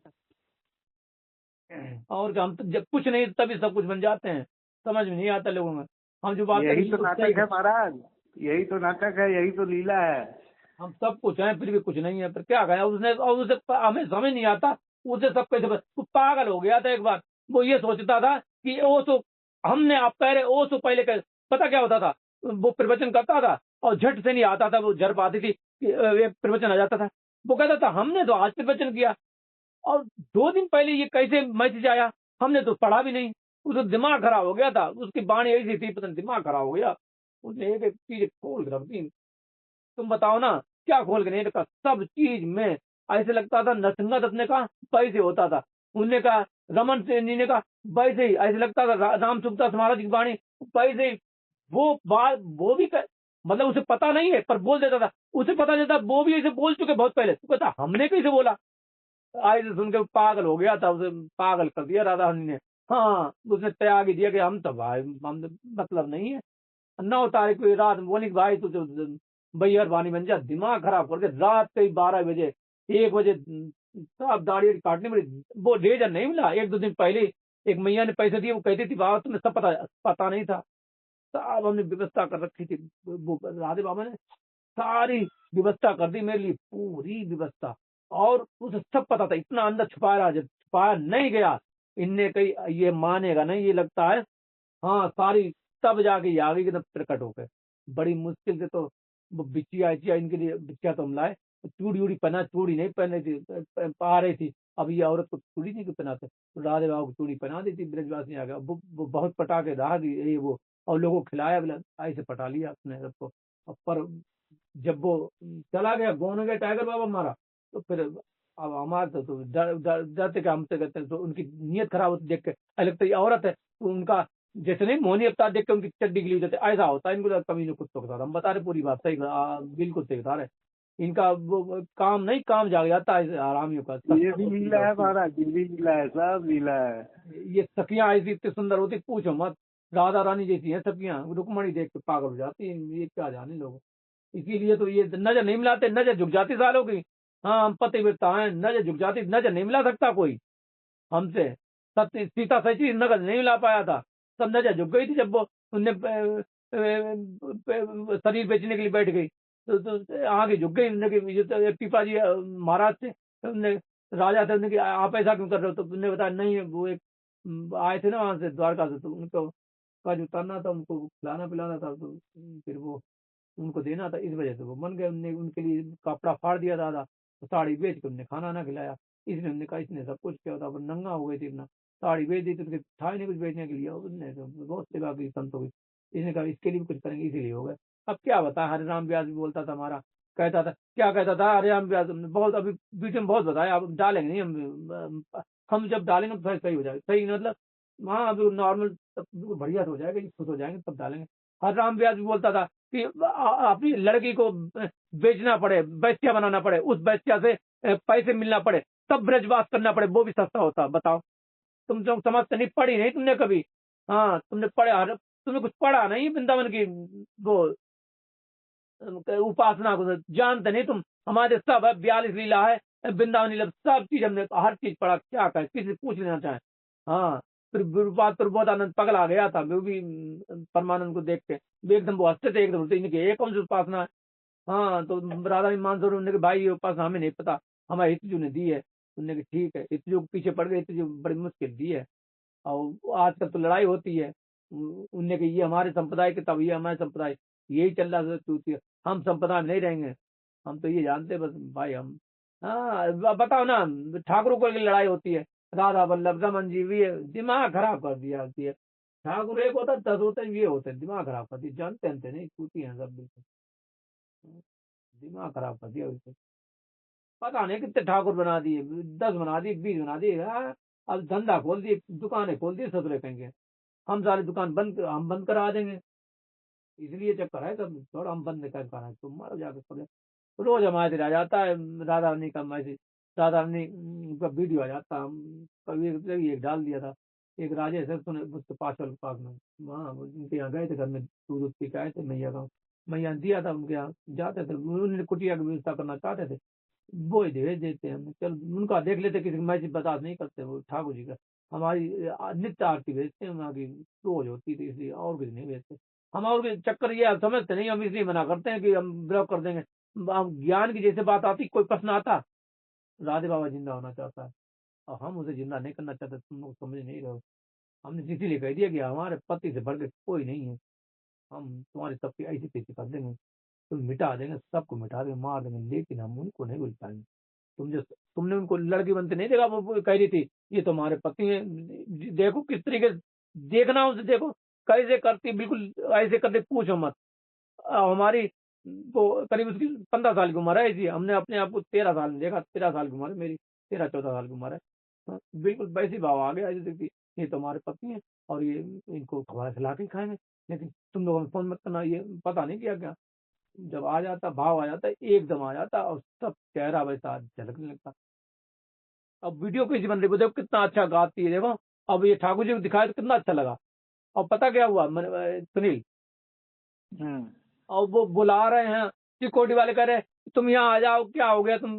और क्या, हम तो जब कुछ नहीं तभी सब कुछ बन जाते हैं, समझ में नहीं आता लोगों में, हम जो बात यही करें ये तो तो सही नाटक है महाराज, यही तो नाटक है, यही तो लीला है। हम सब कुछ हैं फिर भी कुछ नहीं है, पर क्या करें, उसने, और उसे हमें समझ नहीं आता, उसे सब कैसे वो पागल हो गया था एक बार, वो ये सोचता था कि ओ तो, हमने आप कह रहे ओ तो पहले कह, पता क्या होता था, वो प्रवचन करता था और झट से नहीं आता था, वो झड़ पाती थी कि एक प्रवचन आ जाता था, वो कहता था हमने तो आज प्रवचन किया, और 2 दिन पहले ये कैसे मैसेज आया, हमने तो पढ़ा भी नहीं, उसका दिमाग खराब हो गया था, उसकी वाणी ऐसी थी, पता नहीं दिमाग खराब हो गया, उसने एक एक चीज खोल के रख दी, तुम बताओ ना, क्या खोल के नहीं रखा, सब चीज में ऐसे लगता था, नरसिंह दत्त ने कहा वैसे होता था, उनने कहा, रमन सिंह जी ने कहा वैसे ही, ऐसे लगता था राम सुखदास महाराज की वाणी वैसे ही, वो बात वो भी मतलब उसे पता नहीं है पर बोल देता था, उसे पता नहीं था वो भी ऐसे बोल चुके बहुत पहले, तो कहता हमने कैसे बोला, ऐसे सुन के पागल हो गया था, उसे पागल कर दिया राधा रानी ने, हाँ उसने त्याग ही दिया कि हम तो भाई, हम तो मतलब नहीं है, 9 तारीख को रात बोली कि भाई तू तो भैया बानी बन जा, दिमाग खराब करके रात के 12 बजे 1 बजे साहब दाढ़ी काटनी पड़ी, वो रेजर नहीं मिला, 1-2 दिन पहले एक मैया ने पैसे दिए, वो कहती थी बाबा तुम्हें सब पता, पता नहीं था, साहब हमने व्यवस्था कर रखी थी, वो राधे बाबा ने सारी व्यवस्था कर दी मेरे लिए, पूरी व्यवस्था, और उसे सब पता था, इतना अंदर छुपाया रहा, जब छुपाया नहीं गया, इनने कही ये मानेगा नहीं, ये लगता है, हाँ सारी, तब जाके ये आ गई एकदम प्रकट होकर, बड़ी मुश्किल से तो वो बिछिया इचिया इनके लिए, बिछिया तो हम लाए, चूड़ी उड़ी पहना, चूड़ी नहीं पहन रही थी, पा रही थी, अब ये औरत को चूड़ी नहीं पहनाते, तो राधे बाबू को चूड़ी पहना दी थी, ब्रजवासी आ गया, वो बहुत पटा के रहा दी ये वो, और लोगों को खिलाया बिला, ऐसे पटा लिया अपने सबको, पर जब वो चला गया, गौन गया टाइगर बाबा हमारा, तो फिर अब हमारे तो डरते क्या, हमसे कहते हैं, तो उनकी नीयत खराब होती देख के, लगता है ये औरत है, तो उनका जैसे नहीं मोहनी अवतार देख के उनकी चड्डी गिली हो जाती है, ऐसा होता है इनको, कभी नहीं कुत्तों के साथ, हम बता रहे पूरी बात सही, बिल्कुल सही बता रहे, इनका वो काम नहीं, काम जाग जाता है आरामियों का, ये भी लीला है महाराज, ये भी लीला है, सब लीला है। ये सखियां ऐसी इतनी सुंदर होती, पूछो मत, राधा रानी जैसी है सखियां, रुक्मणी देख के पागल हो जाती है, ये क्या जाने लोग। इसीलिए तो ये नजर नहीं मिलाते, नजर झुक जाती सालों की। हाँ हम पतिव्रता हैं, नजर झुक जाती, नजर नहीं मिला सकता कोई हमसे। सत्य सीता सची नजर नहीं मिला पाया था, सब नजर झुक गई थी जब वो उनने शरीर बेचने के लिए बैठ गई, तो आगे झुक गई उनने कि ये तो एक पिताजी महाराज थे, उनने राजा थे, उनने कि आप ऐसा क्यों कर रहे हो, तो उनने बताया नहीं वो एक आए थे ना वहां से द्वारका से, तो उनको का जो उतरना था, उनको खिलाना पिलाना था, तो फिर वो उनको देना था, इस वजह से वो मन गए, उनने उनके लिए कपड़ा फाड़ दिया दादा, तो साड़ी बेच के उनने खाना ना खिलाया। इसलिए हमने कहा इसने सब कुछ किया था, पर नंगा हो गई थी अपना, साड़ी बेच दी तो उसके था ही नहीं कुछ बेचने के लिए, उसने तो बहुत सेवा की संतों की। इसने कहा इसके लिए भी कुछ करेंगे, इसीलिए हो गए। अब क्या बता, हरे राम व्यास भी बोलता था हमारा, कहता था क्या कहता था हरे राम व्यास, हमने बहुत अभी वीडियो में बहुत बताया, अब डालेंगे नहीं हम जब डालेंगे तो सही हो जाएगा, सही मतलब हाँ अभी नॉर्मल तब बिल्कुल बढ़िया से हो जाएगा, खुश हो जाएंगे तब डालेंगे। हर राम व्यास भी बोलता था कि अपनी लड़की को बेचना पड़े, वैश्या बनाना पड़े, उस वैश्या से पैसे मिलना पड़े, तब ब्रजवास करना पड़े, वो भी सस्ता होता। बताओ, तुम जो समझते नहीं, पढ़ी नहीं तुमने कभी। हाँ तुमने पढ़ा, तुमने कुछ पढ़ा नहीं वृंदावन की वो उपासना को जानते नहीं तुम। हमारे सब है 42 लीला है, वृंदावन लीला सब चीज हमने हर चीज पढ़ा, क्या कहे किसी से पूछ लेना चाहे। हाँ फिर गुरुपाद प्रबोधानंद पगला गया था वो भी परमानंद को देख के, वो एकदम वो हंसते थे, एकदम बोलते इनकी ये कौन सी उपासना है। हाँ तो राधा मानसरोवर उन्होंने कहा भाई ये उपासना हमें नहीं पता, हमारे हितजू ने दी है। उन्होंने कहा ठीक है, हितजू के पीछे पड़ गए, हितजू बड़ी मुश्किल दी है, और आजकल तो लड़ाई होती है। उनने कहा ये हमारे संप्रदाय के, तब ये हमारे संप्रदाय, यही चल रहा है, हम संप्रदाय में नहीं रहेंगे। हम तो ये जानते हैं बस भाई हम। हाँ बताओ ना, ठाकुरों को की लड़ाई होती है, राधा वल्लभ रमन जी भी है, दिमाग खराब कर दिया होती है। ठाकुर एक होता है, 10 होते हैं, ये होते हैं, दिमाग खराब कर दिया, जानते हैं नहीं, टूटी हैं सब बिल्कुल, दिमाग खराब कर दिया बिल्कुल। पता नहीं कितने ठाकुर बना दिए, 10 बना दिए, 20 बना दिए। हाँ अब धंधा खोल दिए, दुकानें खोल दी, ससुरे कहेंगे हम सारी दुकान बंद, हम बंद करा देंगे। इसलिए चक्कर है सब, थोड़ा हम बंद कर पा रहे हैं, तुम मारो जाके पड़े। रोज हमारे आ जाता है राधा रानी का मैसेज, राधा रानी का वीडियो आ जाता है। कभी एक डाल दिया था, एक राजेश है सुने मुझसे पास में, वहाँ उनके यहाँ गए थे, घर में दूध दूध पी के आए थे, मैया का मैया ने दिया था, उनके यहाँ जाते थे, उन्होंने कुटिया की व्यवस्था करना चाहते थे, वो ही भेज देते हैं हम, चल उनका देख लेते, किसी को मैसेज बता नहीं करते, वो ठाकुर जी का हमारी नित्य आरती भेजते हैं, वहाँ की रोज होती थी, इसलिए और कुछ नहीं भेजते हम। और भी चक्कर ये आप समझते नहीं, हम इसलिए मना करते हैं कि हम ब्लॉक कर देंगे। हम ज्ञान की जैसे बात आती, कोई प्रश्न आता, राधे बाबा जिंदा होना चाहता है, और हम उसे जिंदा नहीं करना चाहते, तुम लोग समझ नहीं रहे हो। हमने इसीलिए कह दिया कि हमारे पति से बढ़ के कोई नहीं है, हम तुम्हारी सबकी ऐसी तैसी कर देंगे, तुम मिटा देंगे, सबको मिटा देंगे, मार देंगे, लेकिन हम उनको नहीं भूल पाएंगे। तुमने उनको लड़की बनते नहीं देखा, वो कह रही थी ये तुम्हारे पति हैं, देखो किस तरीके से देखना उसे, देखो कैसे करती, बिल्कुल ऐसे करते, पूछो मत। हमारी वो करीब उसकी 15 साल की उम्र है, इसी हमने अपने आप को 13 साल में देखा, 13 साल की उम्र है मेरी, 13-14 साल की उम्र है। हाँ, बिल्कुल वैसी भाव आ गया, ऐसे देखती ये तो हमारे पति हैं, और ये इनको खबर खिला के ही खाएंगे, लेकिन तुम लोगों में फोन मत करना, ये पता नहीं किया क्या। जब आ जाता भाव आ जाता, एकदम आ जाता, और सब चेहरा वैसा झलकने लगता। अब वीडियो कैसी बन रही है, देखो कितना अच्छा गाती है, देखो। अब ये ठाकुर जी को दिखाया तो कितना अच्छा लगा। और पता क्या हुआ सुनील, हम्म। और वो बुला रहे हैं, सिक्योरिटी वाले कह रहे हैं तुम यहाँ आ जाओ, क्या हो गया तुम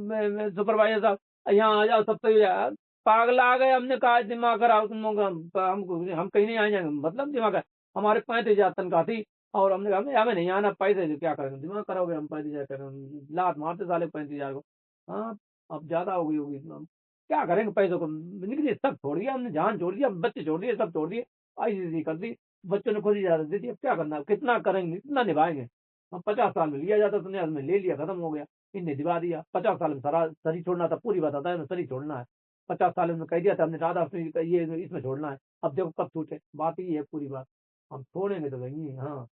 सुपरवाइजर साहब यहाँ आ जाओ, सब सही है। पागल आ गए, हमने कहा दिमाग खराब तुम लोग, हम कहीं नहीं आ जाएंगे, मतलब दिमाग है। हमारे 35,000 तनख्वाह थी, और हमने कहा हमें नहीं आना, पैसे से क्या करेंगे, दिमाग करोगे, हम 35,000 करेंगे, लात मारते साले 35,000 को। हाँ अब ज्यादा हो गई होगी, हम क्या करेंगे पैसों को, निकलिए सब छोड़ दिया हमने, जान छोड़ दिया, बच्चे छोड़ दिए, सब छोड़ दिए, ऐसी कर दी। बच्चों ने खुद इजाजत दे दी, अब क्या करना, कितना करेंगे, कितना निभाएंगे। हम 50 साल में लिया जाता, सुनिया में ले लिया, खत्म हो गया, इनने दिवा दिया। 50 साल में सारा शरीर छोड़ना था, पूरी बात आता है, शरीर छोड़ना है। 50 साल में कह दिया था हमने, राधा ये इसमें छोड़ना है, अब देखो कब छूटे, बात ही है पूरी बात। हम छोड़ेंगे तो वही, हाँ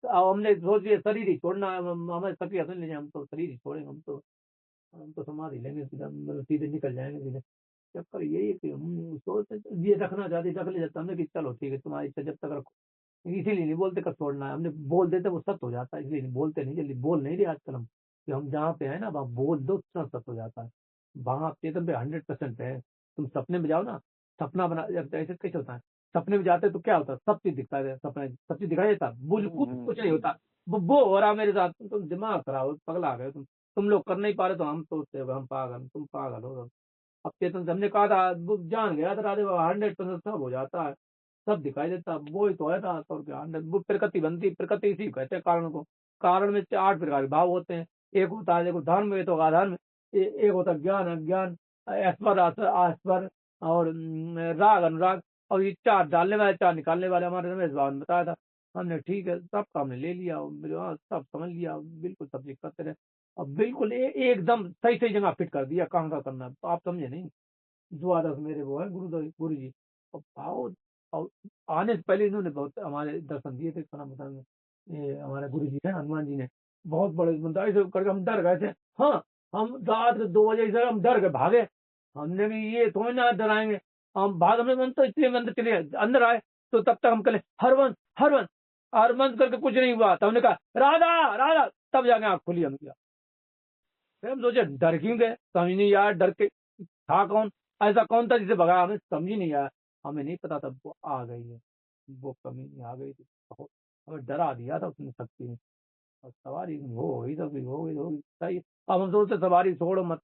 तो अब हमने सोच लिया शरीर ही छोड़ना है, हमें तकलीफ नहीं लेंगे, हम तो शरीर ही छोड़ेंगे, हम तो समाधि लेंगे सीधा, मतलब सीधे निकल जाएंगे सीधे। चक्कर यही है कि हम सोचते ये रखना चाहते, रख ले जाते हमने कि चलो ठीक है तुम्हारी इच्छा, जब तक रखो। इसीलिए नहीं बोलते कब छोड़ना है, हमने बोल देते वो सत्य हो जाता है, इसलिए नहीं बोलते, नहीं जल्दी बोल नहीं रहे आजकल हम, कि हम जहाँ पे है ना वहाँ बोल दो, तुरंत सत्य हो जाता है। वहाँ आप चेतन पे 100% है। तुम सपने में जाओ ना, सपना बना, ऐसे कैसे होता है, सपने में जाते तो क्या होता है, सब चीज दिखता है, सपने सब चीज दिखाई देता, कुछ नहीं होता, वो हो रहा मेरे साथ। तुम दिमाग खराब हो, पगला गए तुम लोग कर नहीं पा रहे तो हम सोचते हो हम पागल, तुम पागल हो। अब चेतन से हमने कहा था, वो जान गया था राधे बाबा 100% सब हो जाता है, सब दिखाई देता है, वो ही तो है ना। और क्या 100 वो प्रकृति बनती, प्रकृति इसी को कहते हैं कारण को। कारण में 8 प्रकार के भाव होते हैं। एक होता है देखो धर्म, एक तो अधर्म, एक होता है ज्ञान अज्ञान, ऐश्वर आस्वर, और राग अनुराग। और ये 4 डालने वाले 4 निकालने वाले, हमारे रमेश बाबा ने बताया था। हमने ठीक है सबका हमने ले लिया, हाँ, सब समझ लिया, बिल्कुल सब चीज करते रहे। अब बिल्कुल एकदम सही सही जगह फिट कर दिया कहाँ का करना है। तो आप समझे नहीं, द्वादश मेरे वो है गुरु जी। और भाव, और आने से पहले इन्होंने बहुत हमारे दर्शन दिए थे खाना बताने में। ये हमारे गुरु जी है हनुमान जी ने, बहुत बड़े बंदा ऐसे करके हम डर गए थे। हाँ, हम रात के 2 बजे से हम डर के भागे। हमने भी ये थोड़ी ना डराएंगे, हम भाग, हमने मन तो इसलिए अंदर चले अंदर आए। तो तब तक हम कहे हरवंश हरवंश, हरवंश करके कुछ नहीं हुआ। तो हमने कहा राधा राधा, तब जाके आँख खुली हम किया। फिर हम सोचे डर क्यों गए, समझ नहीं यार डर के था कौन, ऐसा कौन था जिसे भगाया, हमें समझ ही नहीं आया। हमें नहीं पता था वो आ गई है, वो कमी आ गई थी बहुत, हमें डरा दिया था उसने शक्ति ने। और सवारी हो गई तो फिर हो गई सही। अब हम सोचते सवारी छोड़ो मत,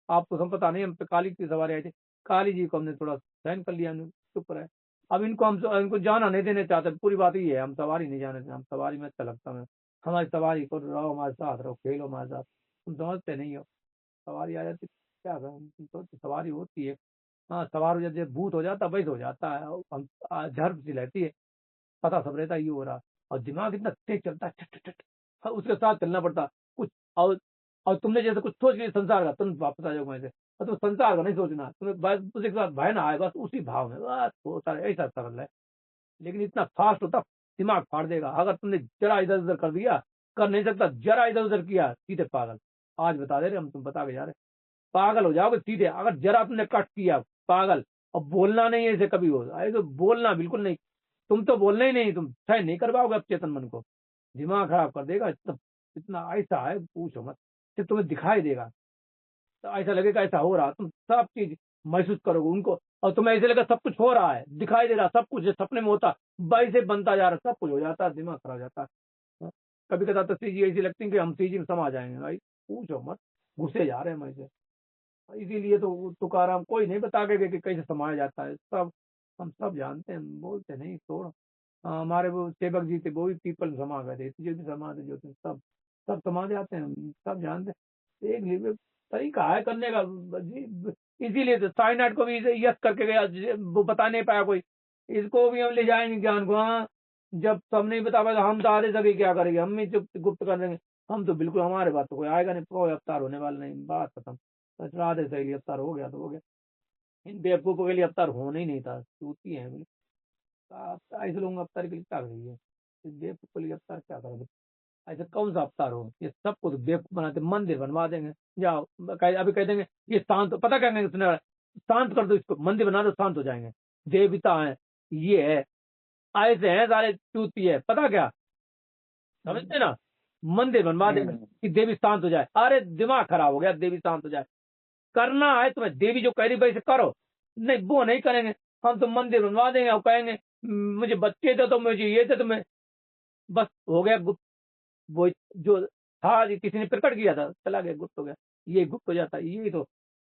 आपको सब पता नहीं, हम पे काली की सवारी आई थी, काली जी को हमने थोड़ा सहन कर लिया, हमने चुप रहे। अब इनको हम इनको जाना नहीं देने चाहते, पूरी बात ये है, हम सवारी नहीं जाने देते, हम सवारी में अच्छा लगता है हमारी सवारी को, रहो हमारे साथ रहो, खेलो हमारे साथ। तुम समझते नहीं हो, सवारी आ जाती क्या करें, तो सवारी होती है। हाँ, सवार हो जाती है, भूत हो जाता वैसे हो जाता है, और हम झर्प सी रहती है, पता सब रहता है ये हो रहा। और दिमाग इतना तेज चलता है, ठट ठट ठट, हाँ, उसके साथ चलना पड़ता कुछ। और और तुमने जैसे कुछ सोच लिया संसार का, तुम वापस आ जाओ वहीं से, और तुम संसार का नहीं सोचना, तुम्हें बस उसके साथ भय ना आए, बस उसी भाव में बस होता है, ऐसा सरल है। लेकिन इतना फास्ट होता, दिमाग फाड़ देगा अगर तुमने जरा इधर उधर कर दिया। कर नहीं सकता, जरा इधर उधर किया सीधे पागल। आज बता दे रहे हम, तुम बता के जा रहे, पागल हो जाओगे सीधे अगर जरा तुमने कट किया, पागल। और बोलना नहीं है ऐसे कभी हो, अरे तो बोलना बिल्कुल नहीं, तुम तो बोलना ही नहीं, तुम सहन नहीं कर पाओगे अब चेतन मन को, दिमाग खराब कर देगा इतना। इतना ऐसा है पूछो मत, सिर्फ तुम्हें दिखाई देगा तो ऐसा लगेगा ऐसा हो रहा, तुम सब चीज महसूस करोगे उनको। और तुम्हें ऐसे लगेगा सब कुछ हो रहा है, दिखाई दे रहा सब कुछ, जो सपने में होता वैसे बनता जा रहा, सब कुछ हो जाता है, दिमाग खराब हो जाता है। कभी कदा तो सीजी ऐसी लगती है कि हम सीजी में समा जाएंगे भाई, पूछो मत, घुसे जा रहे हैं हम ऐसे। इसीलिए तो तुकाराम कोई नहीं बता के गए कि कैसे समाया जाता है, सब हम सब जानते हैं, बोलते नहीं छोड़। हमारे वो सेवक जी थे, वो भी पीपल में समा गए थे, जो भी समा थे जो थे सब, सब समा जाते हैं, हम सब जानते हैं। एक लिए तरीका है करने का इसीलिए तो साइनाट को भी यस करके गया, वो बता नहीं पाया कोई, इसको भी हम ले जाएंगे ज्ञान को। हाँ, जब सब नहीं बता पाएगा हम तो आधे सके क्या करेंगे, हम ही चुप गुप्त कर देंगे। हम तो बिल्कुल, हमारे बात तो कोई आएगा नहीं, कोई अवतार होने वाला नहीं, बात खत्म। बस राधे सही लिए अवतार हो गया तो हो गया, इन बेवकूफों के लिए अवतार होना ही नहीं था, चूती है ऐसे लोग अवतार के लिए क्या करेंगे, इस बेवकूफ के लिए अवतार क्या करेंगे। ऐसे कौन सा अवतार हो, ये सबको तो बेवकूफ बनाते, मंदिर बनवा देंगे, जाओ अभी कह देंगे ये शांत, पता क्या कहेंगे सुना, शांत कर दो इसको, मंदिर बना दो शांत हो जाएंगे, देवता है ये है, ऐसे हैं सारे चूती है, पता क्या समझते ना, मंदिर बनवा देंगे कि देवी शांत हो जाए। अरे दिमाग खराब हो गया, देवी शांत हो जाए, करना है तुम्हें, देवी जो कह रही वैसे करो, नहीं वो नहीं करेंगे, हम तो मंदिर बनवा देंगे और कहेंगे मुझे बच्चे थे तो मुझे ये थे तुम्हें, बस हो गया गुप्त। वो जो था ये किसी ने प्रकट किया था, चला गया, गुप्त हो गया, ये गुप्त हो जाता है, ये तो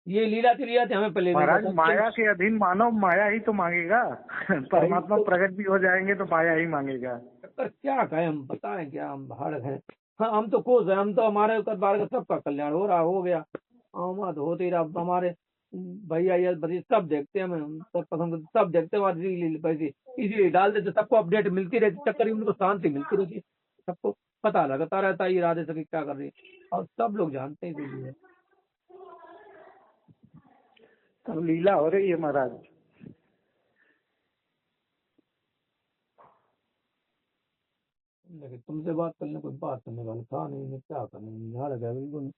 ये लीला थी, लीला थी, हमें पहले नहीं महाराज पता। माया के अधीन मानव माया ही तो मांगेगा। परमात्मा तो प्रकट भी हो जाएंगे तो माया ही मांगेगा। पर क्या कहें, हम बताएं क्या, हम भाड़क हैं। हाँ, हम तो खुश हैं, हम तो हमारे बार का सबका कल्याण हो रहा, हो गया, आमद होते ही रहा हमारे भैया ये भतीजे सब देखते हैं, हम सब पसंद करते, सब देखते हैं हमारी रील पैसे इसीलिए डाल देते, सबको अपडेट मिलती रहती, चक्कर उनको शांति मिलती रहती है, सबको पता लगता रहता है ये राधे सखी क्या कर रही है, और सब लोग जानते हैं इसीलिए। तो लीला हो रही है महाराज। लेकिन तुमसे बात करने कोई बात करने वाला था नहीं, मैं क्या करने झाड़ गया बिल्कुल।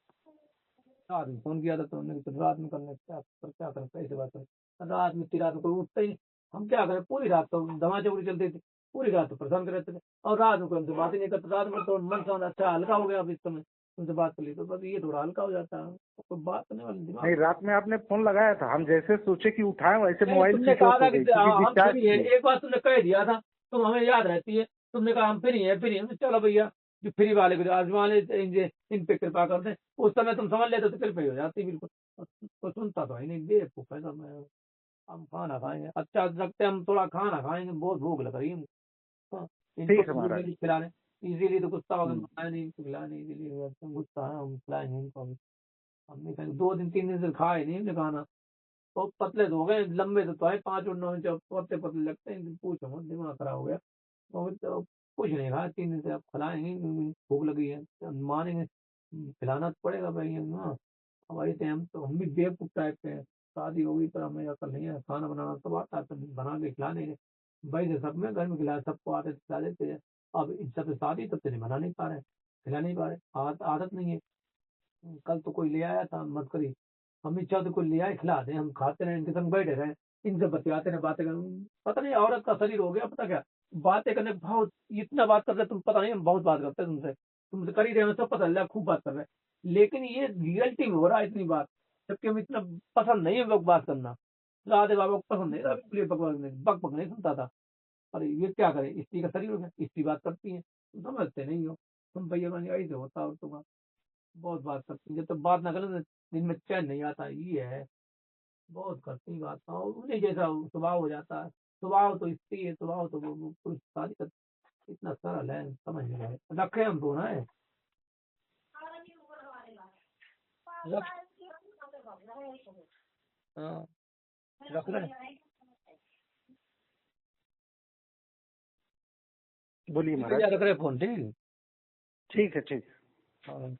रात में फोन किया था तो हमने तो रात में करने क्या, पर क्या करें, कैसे बात करें, रात में इतनी रात में कोई उठता ही नहीं, हम क्या करें, पूरी रात तो दमा चौकड़ी चलती थी, पूरी रात तो परेशान कर रहते थे, और रात में कोई हमसे बात ही नहीं करता, रात में तो मन शांत, अच्छा हल्का हो गया अब इस समय तुमसे बात कर ली तो बस ये थोड़ा हल्का हो जाता है, तो कोई बात करने वाली नहीं, दिमाग। रात में आपने फोन लगाया था, हम जैसे सोचे कि उठाएं वैसे नहीं, मोबाइल तुमने स्विच कहा ऑफ था हो कि गई क्योंकि हम डिस्चार्ज फ्री है, थी। एक बार तुमने कह दिया था, तुम हमें याद रहती है, तुमने कहा हम फ्री है, फ्री है, चलो भैया जो फ्री वाले को जो आजमाने इन पे कृपा कर दे, उस समय तुम समझ लेते तो कृपा हो जाती बिल्कुल। तो सुनता तो है नहीं, बेवकूफ है सब। मैं हम खाना खाएंगे, अच्छा रखते हम थोड़ा खाना खाएंगे, बहुत भूख लग रही है। हाँ, इनको ठीक है महाराज। खिलाने, इसीलिए तो गुस्सा वगैरह हम्म। बनाया नहीं, इनको खिलाने, इसीलिए गुस्सा है, हम खिलाएंगे इनको अभी। हमने कहा 2 दिन 3 दिन से खाए नहीं हमने खाना, तो पतले तो हो गए, लंबे तो है 5 और 9 इंच, पतले पतले लगते हैं, पूछो मत, दिमाग खराब हो गया। तो कुछ नहीं खाया 3 दिन से, अब खिलाएंगे, भूख लगी है, अब मानेंगे, खिलाना तो पड़ेगा भाई। हाँ, हमारे टाइम तो हम भी बेवकूफ टाइप के हैं, शादी हो गई पर हमें अकल नहीं है, खाना बनाना सब आता है, तो बना के खिला देंगे भाई। से सब में घर में खिला, सबको आते खिला देते हैं। अब इन सब शादी तब से नहीं बना नहीं पा रहे, खिला नहीं पा रहे, आदत नहीं है। कल तो कोई ले आया था मस्करी, हम इच्छा तो कोई ले आए, खिला दे, हम खाते रहे, इनके संग बैठे रहे, इनसे बतियाते रहे, बातें करें। पता नहीं औरत का शरीर हो गया, पता क्या, बातें करने बहुत, इतना बात करते तुम, पता नहीं हम बहुत बात करते हैं तुमसे, तुमसे कर ही रहे, हमें सब पता चल रहा है, खूब बात कर रहे हैं, लेकिन ये रियलिटी में हो रहा है इतनी बात, जबकि हम इतना पसंद नहीं है बात करना। राधे बाबा को पसंद नहीं था, इसलिए बक बक नहीं सुनता था। अरे ये क्या करे, स्त्री का शरीर हो गया, स्त्री बात करती है, तुम समझते नहीं हो, तुम भैया बन ऐसे होता और तुम्हारा बहुत बात करती है, जब तक बात ना करें तो दिन में चैन नहीं आता, ये है। बहुत करती बात, और उन्हीं जैसा स्वभाव हो जाता है। स्वभाव तो स्त्री है, स्वभाव तो वो पुरुष, शादी का इतना सरल है, समझ नहीं रहे, रखे हम दोनों है। रख, हाँ, रख रहे हैं। बोलिए ठीक है, महाराज। रख रहे फोन, ठीक है। ठीक है, ठीक है। हाँ।